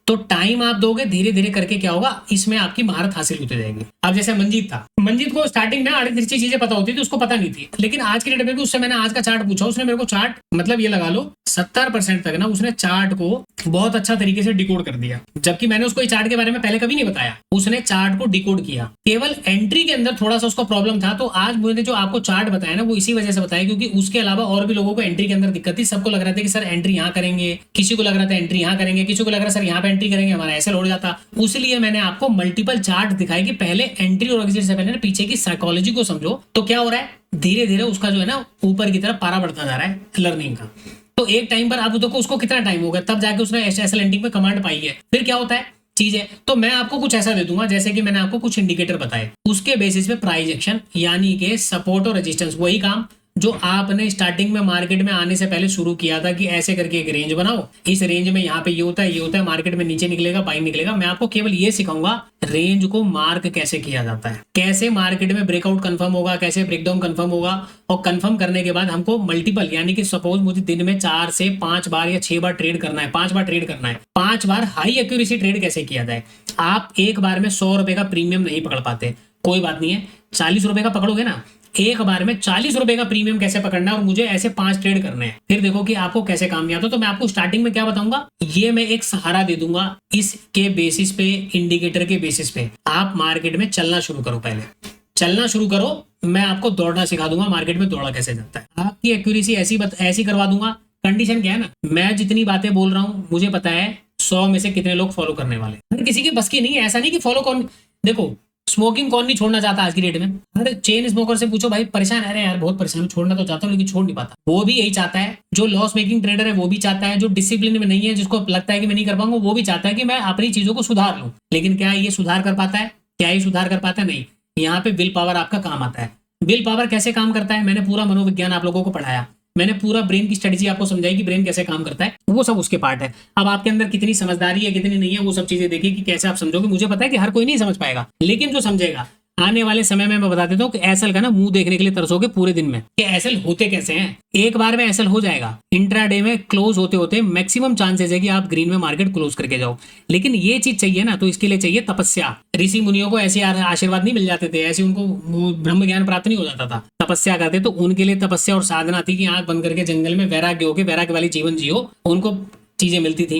तो टाइम आप दोगे, धीरे धीरे करके क्या होगा, इसमें आपकी महारत हासिल होती जाएगी। अब जैसे मंजीत था, मंजीत को स्टार्टिंग में आधी तिरछी चीजें पता होती थी, उसको पता नहीं थी, लेकिन आज की डेट में भी उससे मैंने आज का चार्ट पूछा, उसने मेरे को चार्ट मतलब ये लगा लो 70% तक ना उसने चार्ट को बहुत अच्छा तरीके से डिकोड कर दिया। जबकि मैंने उसको इस चार्ट के बारे में पहले कभी नहीं बताया, उसने चार्ट को डिकोड किया। केवल एंट्री के अंदर थोड़ा सा उसको प्रॉब्लम था। तो आज मैंने जो आपको चार्ट बताया ना वो इसी वजह से बताया, क्योंकि उसके अलावा और भी लोगों को एंट्री के अंदर दिक्कत थी। सबको लग रहा था कि सर एंट्री यहाँ करेंगे, किसी को लग रहा था एंट्री यहाँ करेंगे, किसी को लग रहा सर यहाँ पे एंट्री करेंगे हमारा ऐसे लौट जाता। उसलिए मैंने आपको मल्टीपल चार्ट दिखाई कि पहले एंट्री और एग्जिट से पहले ना पीछे की साइकोलॉजी को समझो। तो क्या हो रहा है, धीरे धीरे उसका जो है ना ऊपर की तरफ पारा बढ़ता जा रहा है लर्निंग का। तो एक टाइम पर आप देखो उसको कितना टाइम हो गया, तब जाके उसने एसएल हंटिंग में कमांड पाई है। फिर क्या होता है चीजें, तो मैं आपको कुछ ऐसा दे दूंगा जैसे कि मैंने आपको कुछ इंडिकेटर बताए, उसके बेसिस पे प्राइस एक्शन यानी कि सपोर्ट और रेजिस्टेंस, वही काम जो आपने स्टार्टिंग में मार्केट में आने से पहले शुरू किया था कि ऐसे करके एक रेंज बनाओ, इस रेंज में यहाँ पे ये होता है, ये होता है, मार्केट में नीचे निकलेगा, बाइंग निकलेगा। मैं आपको केवल ये सिखाऊंगा रेंज को मार्क कैसे किया जाता है, कैसे मार्केट में ब्रेकआउट कंफर्म होगा, कैसे ब्रेकडाउन कंफर्म होगा, और कंफर्म करने के बाद हमको मल्टीपल यानी कि सपोज मुझे दिन में 4 से 5 बार या 6 बार ट्रेड करना है, 5 बार ट्रेड करना है, 5 बार हाई एक्यूरेसी ट्रेड कैसे किया जाए। आप एक बार में 100 रुपए का प्रीमियम नहीं पकड़ पाते, कोई बात नहीं है, 40 रुपए का पकड़ोगे ना, एक बार में 40 रुपए का प्रीमियम कैसे पकड़ना है और मुझे ऐसे 5 ट्रेड करने हैं, फिर देखो कि आपको कैसे काम नहीं आता। तो मैं आपको स्टार्टिंग में क्या बताऊंगा, ये मैं एक सहारा दे दूंगा, इसके बेसिस पे, इंडिकेटर के बेसिस पे आप मार्केट में चलना शुरू करो। पहले चलना शुरू करो, मैं आपको दौड़ना सिखा दूंगा, मार्केट में दौड़ा कैसे जाता है, आपकी एक्यूरेसी ऐसी करवा दूंगा। कंडीशन क्या है ना, मैं जितनी बातें बोल रहा हूं मुझे पता है 100 में से कितने लोग फॉलो करने वाले, हर किसी की बस की नहीं है। ऐसा नहीं कि फॉलो कौन, देखो स्मोकिंग कौन नहीं छोड़ना चाहता आज की डेट में, अरे चेन स्मोकर से पूछो भाई परेशान है, यार बहुत परेशान हूं, छोड़ना तो चाहता हूं लेकिन छोड़ नहीं पाता, वो भी यही चाहता है। जो लॉस मेकिंग ट्रेडर है वो भी चाहता है, जो डिसिप्लिन में नहीं है, जिसको लगता है कि मैं नहीं कर पाऊंगा, वो भी चाहता है कि मैं अपनी चीजों को सुधार लूं। लेकिन क्या ये सुधार कर पाता है, क्या ये सुधार कर पाता है? नहीं। यहाँ पे विल पावर आपका काम आता है। विल पावर कैसे काम करता है, मैंने पूरा मनोविज्ञान आप लोगों को पढ़ाया। मैंने पूरा ब्रेन की स्ट्रेटेजी आपको समझाई कि ब्रेन कैसे काम करता है, वो सब उसके पार्ट है। अब आपके अंदर कितनी समझदारी है कितनी नहीं है वो सब चीजें देखिए कि कैसे आप समझोगे। मुझे पता है कि हर कोई नहीं समझ पाएगा, लेकिन जो समझेगा आने वाले समय में मैं बता देता हूँ कि एसएल का ना मुंह देखने के लिए तरसोगे पूरे दिन में कि एसएल होते कैसे हैं। एक बार में एसएल हो जाएगा, इंट्राडे में क्लोज होते होते मैक्सिमम चांसेस है कि आप ग्रीन में मार्केट क्लोज करके जाओ। लेकिन ये चीज चाहिए ना, तो इसके लिए चाहिए तपस्या। ऋषि मुनियों को ऐसे आशीर्वाद नहीं मिल जाते थे, ऐसे उनको ब्रह्म ज्ञान प्राप्त नहीं हो जाता था। तपस्या करते तो उनके लिए तपस्या और साधना थी कि आंख बंद करके जंगल में वैराग्य होके वैराग्य वाली जीवन जियो, उनको चीजें मिलती थी।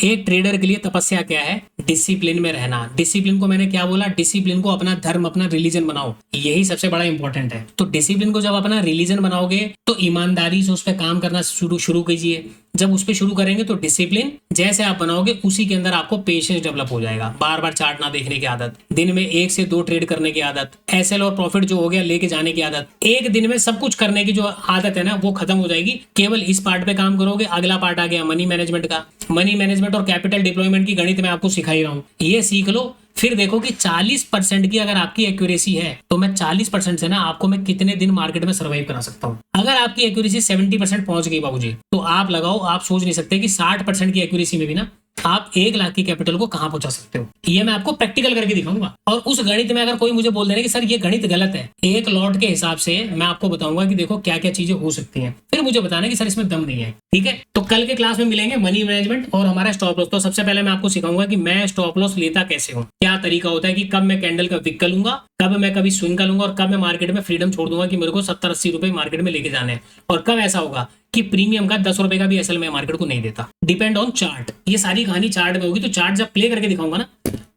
एक ट्रेडर के लिए तपस्या क्या है? डिसिप्लिन में रहना। डिसिप्लिन को मैंने क्या बोला? डिसिप्लिन को अपना धर्म अपना रिलीजन बनाओ, यही सबसे बड़ा इंपॉर्टेंट है। तो डिसिप्लिन को जब अपना रिलीजन बनाओगे तो ईमानदारी से उस पर काम करना शुरू कीजिए। जब उस पर शुरू करेंगे तो डिसिप्लिन जैसे आप बनाओगे उसी के अंदर आपको पेशेंस डेवलप हो जाएगा। बार बार चार्ट ना देखने की आदत, दिन में 1 से 2 ट्रेड करने की आदत, एसएल और प्रॉफिट जो हो गया लेके जाने की आदत, एक दिन में सब कुछ करने की जो आदत है ना वो खत्म हो जाएगी। केवल इस पार्ट पे काम करोगे। अगला पार्ट आ गया मनी मैनेजमेंट का। मनी मैनेजमेंट और कैपिटल डिप्लॉयमेंट की गणित मैं आपको सिखा ही रहा हूँ, ये सीख लो। फिर देखो कि 40% की अगर आपकी एक्यूरेसी है तो मैं 40% से ना आपको मैं कितने दिन मार्केट में सर्वाइव करा सकता हूँ। अगर आपकी एक्यूरेसी 70% पहुंच गई बाबूजी तो आप लगाओ, आप सोच नहीं सकते कि 60% की एक्यूरेसी में भी ना आप 1 लाख की कैपिटल को कहां पहुंचा सकते हो। ये मैं आपको प्रैक्टिकल करके दिखाऊंगा। और उस गणित में अगर कोई मुझे बोल देना कि सर ये गणित गलत है, एक लॉट के हिसाब से मैं आपको बताऊंगा कि देखो क्या क्या चीजें हो सकती हैं, फिर मुझे बताना कि सर इसमें दम नहीं है। ठीक है, तो कल के क्लास में मिलेंगे मनी मैनेजमेंट और हमारा स्टॉप लॉस। तो सबसे पहले मैं आपको सिखाऊंगा कि मैं स्टॉप लॉस लेता कैसे हूँ, क्या तरीका होता है कि कब मैं कैंडल का विक कर लूंगा, कब मैं कभी स्विंग कर लूंगा और कब मैं मार्केट में फ्रीडम छोड़ दूंगा कि मेरे को 70-80 रुपए मार्केट में लेके जाने हैं, और कब ऐसा होगा कि प्रीमियम का 10 रुपए का भी एसएल में मार्केट को नहीं देता। Depend on chart. ये सारी कहानी चार्ट में होगी। तो चार्ट जब प्ले करके दिखाऊंगा ना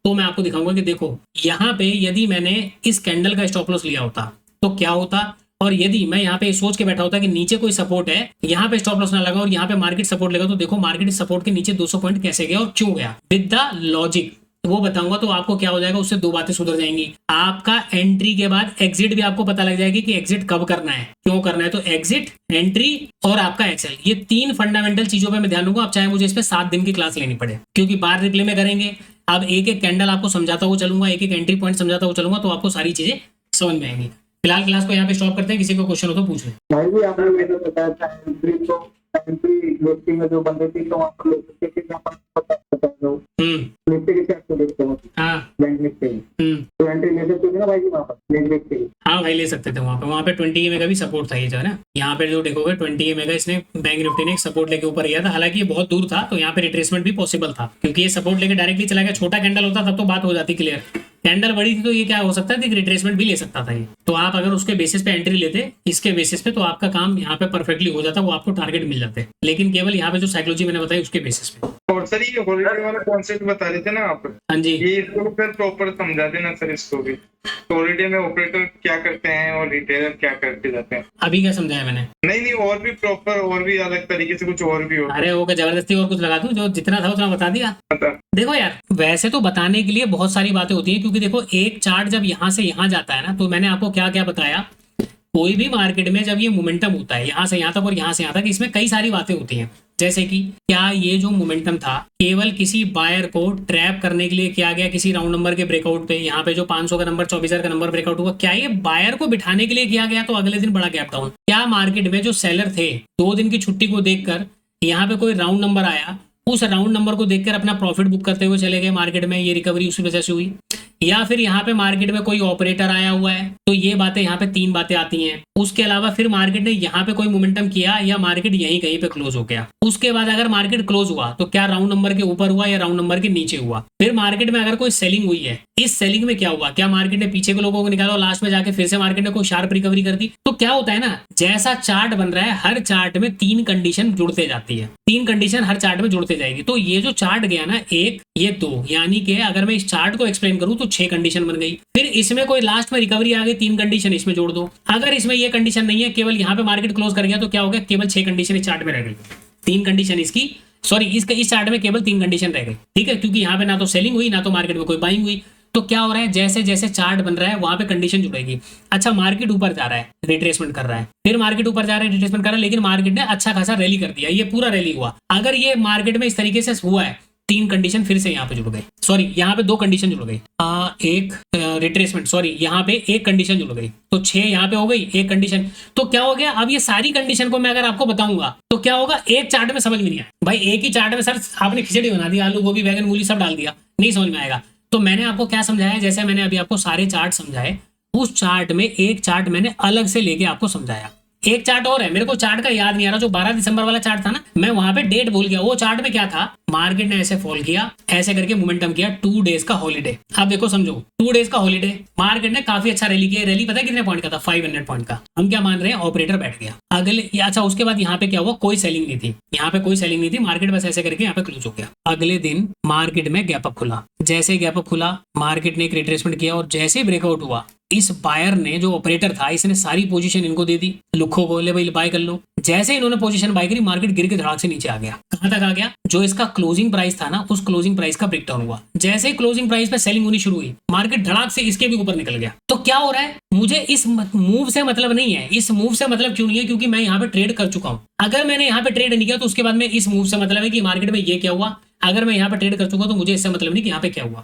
तो मैं आपको दिखाऊंगा कि देखो यहाँ पे यदि मैंने इस कैंडल का स्टॉप लॉस लिया होता तो क्या होता, और यदि मैं यहाँ पे सोच के बैठा होता कि नीचे कोई सपोर्ट है, यहाँ पे स्टॉप लॉस ना लगा और यहाँ पे मार्केट सपोर्ट लगा, तो देखो मार्केट सपोर्ट के नीचे 200 पॉइंट कैसे गया और क्यों गया, विद द लॉजिक वो बताऊंगा। तो आपको क्या हो जाएगा, उससे 2 बातें सुधर जाएंगी। आपका एंट्री के बाद एग्जिट भी आपको पता लग जाएगी कि एग्जिट कब करना है, क्यों करना है। तो एग्जिट, एंट्री और आपका एक्सेल, ये 3 फंडामेंटल चीजों पे मैं ध्यान दूंगा। अब चाहे मुझे इस पे 7 दिन की क्लास लेनी पड़े, क्योंकि बार रिप्ले में करेंगे। अब एक एक कैंडल आपको समझाता हुआ चलूंगा, एक एक एंट्री पॉइंट समझाता हुआ चलूंगा, तो आपको सारी चीजें समझ में आएंगी। फिलहाल क्लास को यहाँ पे स्टॉप करते हैं। किसी को क्वेश्चन हो तो पूछ लें। भाई भी आपने मुझे बताया था एंट्री लिस्टिंग में जो बंदे थी तो वहाँ पर लोग कितना पता दो निफ्टी के साथ देखते हो। हाँ बैंक निफ्टी तो एंट्री ले सकते हो ना भाई जी वहाँ पर देखते हैं। हाँ भाई ले सकते थे वहाँ पे 20 EMA का भी सपोर्ट था ये जो है ना। यहाँ पे जो देखोगे 20 EMA का इसने बैंक निफ्टी ने एक सपोर्ट लेके ऊपर गया था। हालांकि ये बहुत दूर था तो यहाँ पे रिट्रेसमेंट भी पॉसिबल था, क्योंकि ये सपोर्ट लेके डायरेक्टली चला गया। छोटा कैंडल होता तब तो बात हो जाती क्लियर। कैंडल बड़ी थी तो ये क्या हो सकता है कि रिट्रेसमेंट भी ले सकता था ये। तो आप अगर उसके बेसिस पे एंट्री लेते, इसके बेसिस पे, तो आपका काम यहाँ पे परफेक्टली हो जाता, वो आपको टारगेट मिल जाते। लेकिन केवल यहाँ पे जो साइकोलॉजी मैंने बताई उसके बेसिस पे। और सर ये हॉलीडे वाला कॉन्सेप्ट बता रहे थे ना आप, हाँ जी, ये इसको फिर प्रॉपर समझा देना सर इसको भी। हॉलीडे में ऑपरेटर क्या करते हैं और रिटेलर क्या करते जाते हैं। अभी क्या समझाया मैंने? नहीं और भी प्रॉपर और भी अलग तरीके से कुछ और भी हो। अरे वो क्या जबरदस्ती और कुछ लगा दूं? जो जितना था उतना बता दिया। देखो यार, वैसे तो बताने के लिए बहुत सारी बातें होती है, क्योंकि देखो एक चार्ट जब यहाँ से यहाँ जाता है ना, तो मैंने आपको क्या क्या बताया। कोई भी मार्केट में जब ये मोमेंटम होता है यहाँ से यहाँ तक और यहाँ से यहाँ तक, इसमें कई सारी बातें होती हैं। जैसे कि क्या ये जो मोमेंटम था केवल किसी बायर को ट्रैप करने के लिए किया गया, किसी राउंड नंबर के ब्रेकआउट पे, यहाँ पे जो 500 का नंबर 24,000 का नंबर ब्रेकआउट हुआ, क्या ये बायर को बिठाने के लिए किया गया तो अगले दिन बड़ा गैप डाउन? क्या मार्केट में जो सेलर थे 2 दिन की छुट्टी को देखकर यहाँ पे कोई राउंड नंबर आया, उस राउंड नंबर को देखकर अपना प्रॉफिट बुक करते हुए चले गए मार्केट में, ये रिकवरी उसी वजह से हुई? या फिर यहाँ पे मार्केट में कोई ऑपरेटर आया हुआ है, तो ये बातें यहाँ पे 3 बातें आती हैं। उसके अलावा फिर मार्केट ने यहाँ पे कोई मोमेंटम किया या मार्केट यहीं कहीं पे क्लोज हो गया। उसके बाद अगर मार्केट क्लोज हुआ तो क्या राउंड नंबर के ऊपर हुआ या राउंड नंबर के नीचे हुआ? फिर मार्केट में अगर कोई सेलिंग हुई है, इस सेलिंग में क्या हुआ? क्या मार्केट ने पीछे के लोगों को निकाला और लास्ट में जाके फिर से मार्केट ने कोई शार्प रिकवरी कर दी? तो क्या होता है ना, जैसा चार्ट बन रहा है हर चार्ट में 3 कंडीशन जुड़ते जाती है, 3 कंडीशन हर चार्ट में जुड़ते जाएगी। तो ये जो चार्ट गया ना 1, ये 2, यानी कि अगर मैं इस चार्ट को एक्सप्लेन करूं तो 6 कंडीशन बन गई। फिर इसमें कोई लास्ट में रिकवरी आ गई, 3 कंडीशन इसमें जोड़ दो। अगर इसमें ये कंडीशन नहीं है, केवल यहाँ पे मार्केट क्लोज कर गया, तो क्या हो गया? केवल 6 कंडीशन इस चार्ट में रह गई। 3 कंडीशन इसकी, सॉरी इस चार्ट में केवल 3 कंडीशन रह गई। ठीक है, क्योंकि यहाँ पे ना तो सेलिंग हुई ना तो मार्केट में कोई बाइंग हुई। तो क्या हो रहा है, जैसे जैसे चार्ट बन रहा है वहां पे कंडीशन जुड़ेगी। अच्छा, मार्केट ऊपर जा रहा है, रिट्रेसमेंट कर रहा है, फिर मार्केट ऊपर जा रहा है, रिट्रेसमेंट कर रहा है, लेकिन मार्केट ने अच्छा खासा रैली कर दिया, ये पूरा रैली हुआ। अगर ये मार्केट में इस तरीके से हुआ है 3 कंडीशन फिर से यहाँ पे जुड़ गई, सॉरी यहाँ पे 2 कंडीशन जुड़ गई, एक रिट्रेसमेंट, सॉरी यहाँ पे 1 कंडीशन जुड़ गई, तो 6 यहाँ पे हो गई 1 कंडीशन। तो क्या हो गया, अब ये सारी कंडीशन को मैं अगर आपको बताऊंगा तो क्या होगा, एक चार्ट में समझ में नहीं आया भाई, एक ही चार्ट में सर आपने खिचड़ी बना दी, आलू गोभी बैगन मूली सब डाल दिया, नहीं समझ में आएगा। तो मैंने आपको क्या समझाया, जैसे मैंने अभी आपको सारे चार्ट समझाए, उस चार्ट में एक चार्ट मैंने अलग से लेके आपको समझाया। एक चार्ट और है, मेरे को चार्ट का याद नहीं आ रहा, जो 12 दिसंबर वाला चार्ट था ना, मैं वहां पे डेट भूल गया। वो चार्ट में क्या था, मार्केट ने ऐसे फॉल किया, ऐसे करके मोमेंटम किया, 2 डेज का हॉलीडे। अब देखो समझो, 2 डेज का हॉलीडे, मार्केट ने काफी अच्छा रैली किया। रैली पता है कितने पॉइंट का था, 500 पॉइंट का। हम क्या मान रहे हैं, ऑपरेटर बैठ गया अगले, अच्छा उसके बाद यहाँ पे क्या हुआ, कोई सेलिंग नहीं थी, यहाँ पे कोई सेलिंग नहीं थी, मार्केट बस ऐसे करके यहाँ पे क्लोज हो गया। अगले दिन मार्केट में गैप अप खुला, जैसे गैप अप खुला मार्केट ने एक रिट्रेसमेंट किया, और जैसे ब्रेकआउट हुआ, इस बायर ने, जो ऑपरेटर था, इसने सारी पोजीशन इनको दे दी, लुखो को ले भाई बाय कर लो। जैसे इन्होंने पोजीशन बाय करी, मार्केट गिर के धड़ाक से नीचे आ गया। कहां तक आ गया, जो इसका क्लोजिंग प्राइस था ना, उस क्लोजिंग प्राइस का ब्रेकडाउन हुआ। जैसे ही क्लोजिंग प्राइस पे सेलिंग होनी शुरू हुई, मार्केट धड़ाक से इसके भी ऊपर निकल गया। तो क्या हो रहा है, मुझे इस मूव से मतलब नहीं है। इस मूव से मतलब क्यों नहीं है, क्योंकि मैं यहाँ पे ट्रेड कर चुका हूं। अगर मैंने यहाँ पे ट्रेड नहीं किया तो उसके बाद में इस मूव से मतलब है कि मार्केट में ये क्या हुआ। अगर मैं यहाँ पे ट्रेड कर चुका तो मुझे इससे मतलब नहीं कि यहाँ पे क्या हुआ।